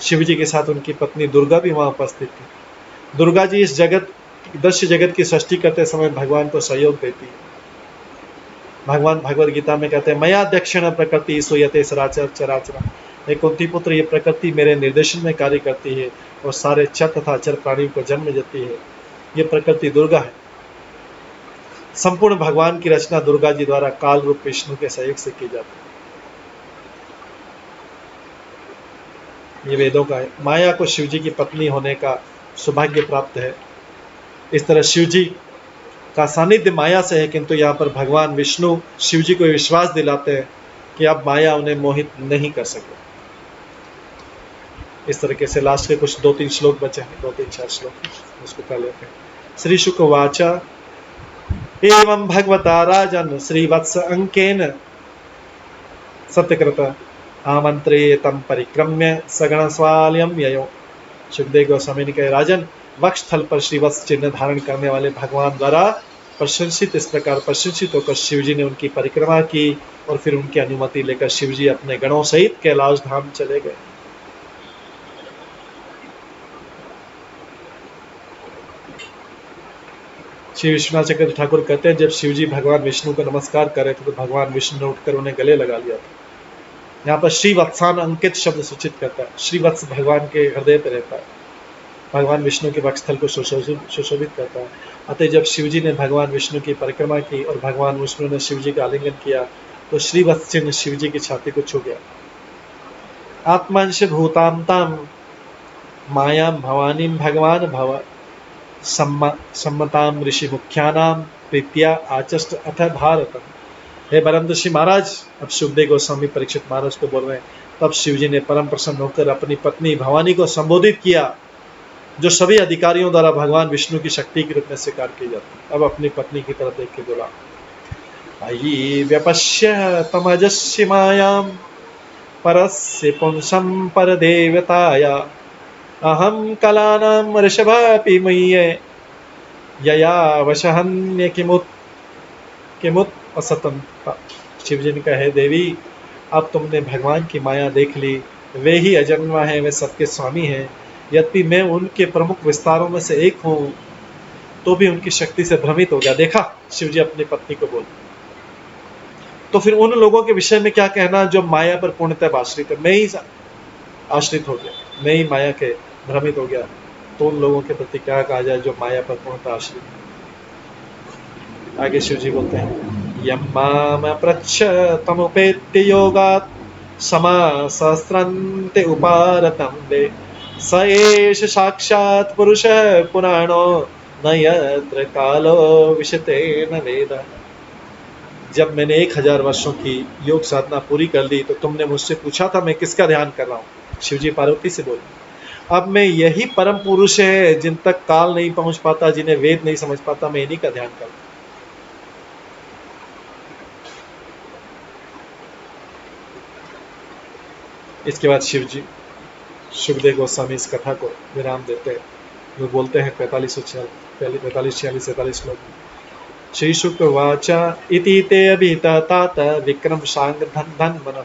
शिव जी के साथ उनकी पत्नी दुर्गा भी वहां उपस्थित थी। दुर्गा जी इस जगत दृश्य जगत की सृष्टि करते समय भगवान को सहयोग देती है। भगवान भगवद गीता में कहते हैं मया दक्षिण प्रकृति सोयते सराचर चराचर, हे कुंती पुत्र, ये प्रकृति मेरे निर्देशन में कार्य करती है और सारे चर तथा अचर प्राणियों को जन्म देती है। ये प्रकृति दुर्गा है। संपूर्ण भगवान की रचना दुर्गा जी द्वारा काल रूप विष्णु के सहयोग से की जाती है। ये वेदों का है। माया को शिव जी की पत्नी होने का सौभाग्य प्राप्त है। इस तरह शिव जी का सानिध्य माया से है, किंतु यहाँ पर भगवान विष्णु शिव जी को विश्वास दिलाते हैं कि अब माया उन्हें मोहित नहीं कर सके। इस तरीके से लास्ट के कुछ 2-3 श्लोक बचे हैं, 2-3-4 श्लोक उसको कर लेते हैं। श्री शुक वाचा एवं भगवता राजन श्रीवत्स अंकेन सत्यकृत आमंत्रेतम परिक्रम्य सगण स्वालयम ययो। सुखदेव गोस्वामी ने कहा, राजन, वक्ष स्थल पर श्रीवत्स चिन्ह धारण करने वाले भगवान द्वारा प्रशंसित इस प्रकार प्रशंसित होकर शिवजी ने उनकी परिक्रमा की और फिर उनकी अनुमति लेकर शिवजी अपने गणों सहित कैलाश धाम चले गए। श्री विश्वनाथ चक्रवर्ती ठाकुर कहते हैं, जब शिवजी भगवान विष्णु को नमस्कार कर रहे थे तो भगवान विष्णु ने उठकर उन्हें गले लगा लिया था। यहाँ पर श्रीवत्सान अंकित शब्द सूचित करता है। श्रीवत्स भगवान के हृदय पर रहता है, भगवान विष्णु के वक्षस्थल को सुशोभित करता है। अतः जब शिवजी ने भगवान विष्णु की परिक्रमा की और भगवान विष्णु ने शिवजी का आलिंगन किया तो श्रीवत्स चिन्ह शिवजी की छाती को छू गया। आत्मांश भूताम ताम मायाम भवानीम भगवान भव सम्मताम ऋषि मुख्यानाम प्रीत्या आचष्ट अथ भारतम। हे बरमदर्शी महाराज, अब सुखदेव गोस्वामी परीक्षित महाराज को बोल रहे हैं, तब शिवजी ने परम प्रसन्न होकर अपनी पत्नी भवानी को संबोधित किया, जो सभी अधिकारियों द्वारा भगवान विष्णु की शक्ति के रूप में स्वीकार की जाती है। अब अपनी पत्नी की तरफ देख के बोला, अयि व्यपश्य तमजस्य मायाम परस्य पुंसं परदेवताया अहम कलानाम ऋषभापि मय्ये यया वशहन्य किमुत असतम। शिवजी ने कहा, हे देवी, अब तुमने भगवान की माया देख ली। वे ही अजन्मा है, वे सबके स्वामी हैं। यद्यपि मैं उनके प्रमुख विस्तारों में से एक हूँ तो भी उनकी शक्ति से भ्रमित हो गया। देखा, शिवजी अपनी पत्नी को बोल, तो फिर उन लोगों के विषय में क्या कहना जो माया पर पूर्णतः आश्रित है। मैं ही आश्रित हो गया, मैं ही माया के भ्रमित हो गया, तो उन लोगों के प्रति क्या कहा जाए जो माया पर पूर्णतः आश्रित है। आगे शिवजी बोलते हैं, यम माम प्रच्छ तमुपेत्य योगात् समासहस्रन्ते उपारतं वे स एष साक्षात् पुरुषः पुराणो न यत्र कालो विशतेन वेद। जब मैंने 1000 वर्षों की योग साधना पूरी कर ली तो तुमने मुझसे पूछा था मैं किसका ध्यान कर रहा हूँ। शिवजी पार्वती से बोले, अब मैं यही परम पुरुष है जिन तक काल नहीं पहुंच पाता, जिन्हें वेद नहीं समझ पाता, मैं इन्हीं का ध्यान कर रहा हूँ। इसके बाद शिवजी सुखदेव गोस्वामी इस कथा को विराम देते हैं। वो बोलते हैं 45-46 श्लोक में, श्री शुक वाचा इति ते अभिता तात विक्रम सांग धन धन मनम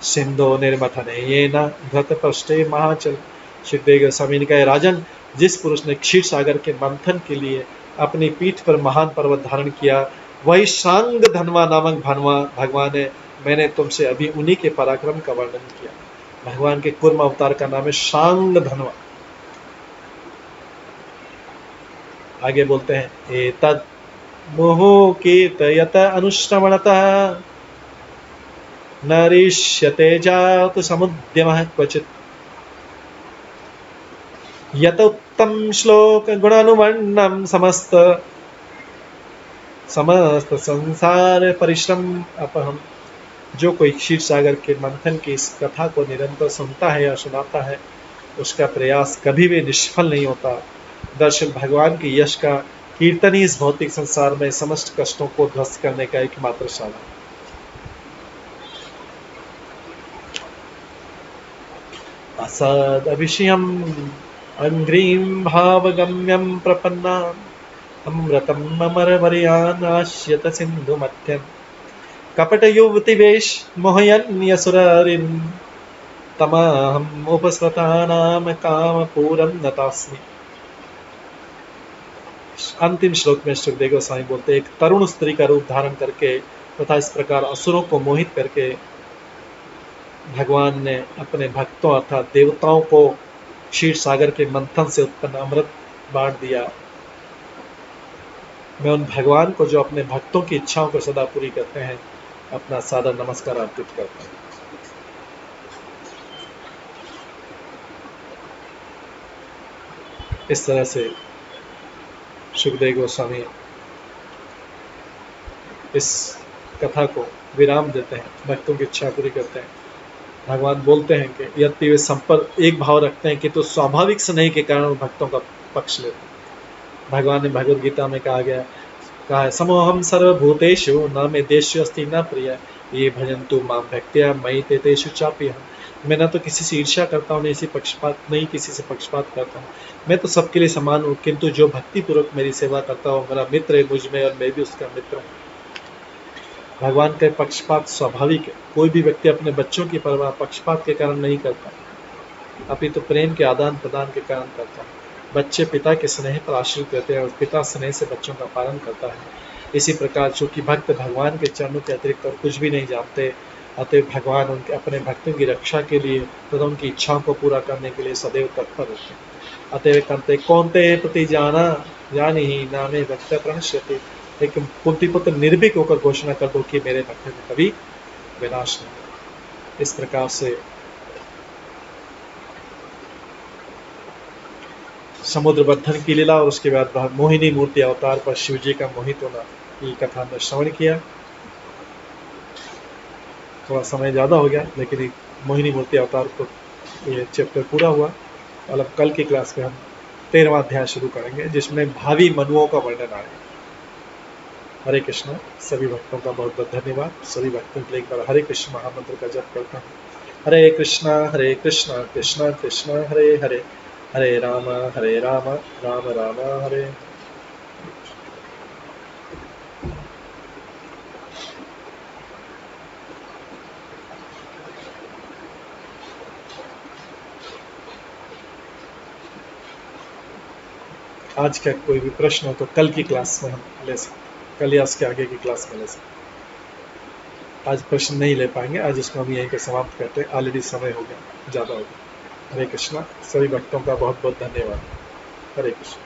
सिंधो निर्मथने येन धृत पृष्ठे महाचल। सुखदेव गोस्वामी ने कहा, राजन, जिस पुरुष ने क्षीर सागर के मंथन के लिए अपनी पीठ पर महान पर्वत धारण किया, वही सांग धनवा नामक भगवान है। मैंने तुमसे अभी उन्हीं के पराक्रम का वर्णन किया। भगवान के कूर्म अवतार का नाम है सांग धनवा। आगे बोलते हैं, एतद मोहो कीर्तयत अनुश्रवणतः नरिष्यते जातु समुद्यमः क्वचित् यत उत्तम श्लोक गुणानुवर्णम समस्त संसार परिश्रम अपहम। जो कोई क्षीर सागर के मंथन की इस कथा को निरंतर सुनता है या सुनाता है, उसका प्रयास कभी भी निष्फल नहीं होता। दरअसल भगवान के यश का कीर्तन ही इस भौतिक संसार में समस्त कष्टों को ध्वस्त करने का एकमात्र साधन। असद अभिषयम अंग्रीम भावगम्यम प्रपन्नाम अमृतम अमर वर्यानाश्यत सिंधु मध्यम कपट युवति वेश मोहयन्यसुरारिं तमाहम उपस्वतानाम काम पूरम नतास्मि। अंतिम श्लोक में सुखदेव गोस्वामी बोलते एक तरुण स्त्री का रूप धारण करके तथा इस प्रकार असुरों को मोहित करके भगवान ने अपने भक्तों अर्थात देवताओं को क्षीर सागर के मंथन से उत्पन्न अमृत बांट दिया। मैं उन भगवान को जो अपने भक्तों की इच्छाओं को सदा पूरी करते हैं अपना सादर नमस्कार अर्पित करता हूं। इस तरह से सुखदेव गोस्वामी इस कथा को विराम देते हैं, भक्तों की इच्छा पूरी करते हैं। भगवान बोलते हैं कि यद्यपि वे संपर्क एक भाव रखते हैं कि तो स्वाभाविक स्नेह के कारण भक्तों का पक्ष लेते हैं। भगवान ने भगवद गीता में कहा है समोहम सर्वभूतेषु न मे देश्य अस्ति न प्रिय ये भजन्तु मां भक्त्या मयि ते तेषु चाप्यहम्। मैं न तो किसी से ईर्ष्या करता हूँ नहीं किसी से पक्षपात करता हूँ, मैं तो सबके लिए समान हूँ, किंतु जो भक्ति पूर्वक मेरी सेवा करता हो मेरा मित्र है मुझ में और मैं भी उसका मित्र हूँ। भगवान का पक्षपात स्वाभाविक है। कोई भी व्यक्ति अपने बच्चों की परवाह पक्षपात के कारण नहीं करता, अपितु प्रेम के आदान प्रदान के कारण करता है। बच्चे पिता के स्नेह पर आश्रित रहते हैं और पिता स्नेह से बच्चों का पालन करता है। इसी प्रकार चूंकि भक्त भगवान के चरणों के अतिरिक्त और कुछ भी नहीं जानते, अतः भगवान उनके अपने भक्तों की रक्षा के लिए तथा उनकी इच्छाओं को पूरा करने के लिए सदैव तत्पर रहते हैं। अतः कहते कौन्तेय प्रति जाना जानी ही नामे भक्त प्रणश्यते। लेकिन कुंती पुत्र निर्भीक होकर घोषणा कर दो कि मेरे भक्त में कभी विनाश नहीं। इस प्रकार से समुद्र बंधन की लीला और उसके बाद मोहिनी मूर्ति अवतार पर शिव जी का मोहित होना की कथा में श्रवण किया। थोड़ा समय ज़्यादा हो गया लेकिन मोहिनी मूर्ति अवतार को ये चैप्टर पूरा हुआ। मतलब कल की क्लास में हम 13वां अध्याय शुरू करेंगे जिसमें भावी मनुओं का वर्णन आएगा। हरे कृष्ण। सभी भक्तों का बहुत बहुत धन्यवाद। सभी भक्तों के लिए एक बार हरे कृष्ण महामंत्र का जप करता हूँ। हरे कृष्ण कृष्ण कृष्ण हरे हरे, हरे राम राम राम हरे। आज का कोई भी प्रश्न हो तो कल की क्लास में हम ले सकते, कल या उसके आगे की क्लास में ले सकते। आज प्रश्न नहीं ले पाएंगे, आज इसको हम यहीं पे समाप्त करते हैं। ऑलरेडी समय हो गया, ज़्यादा हो गया। हरे कृष्णा। सभी भक्तों का बहुत बहुत धन्यवाद। हरे कृष्ण।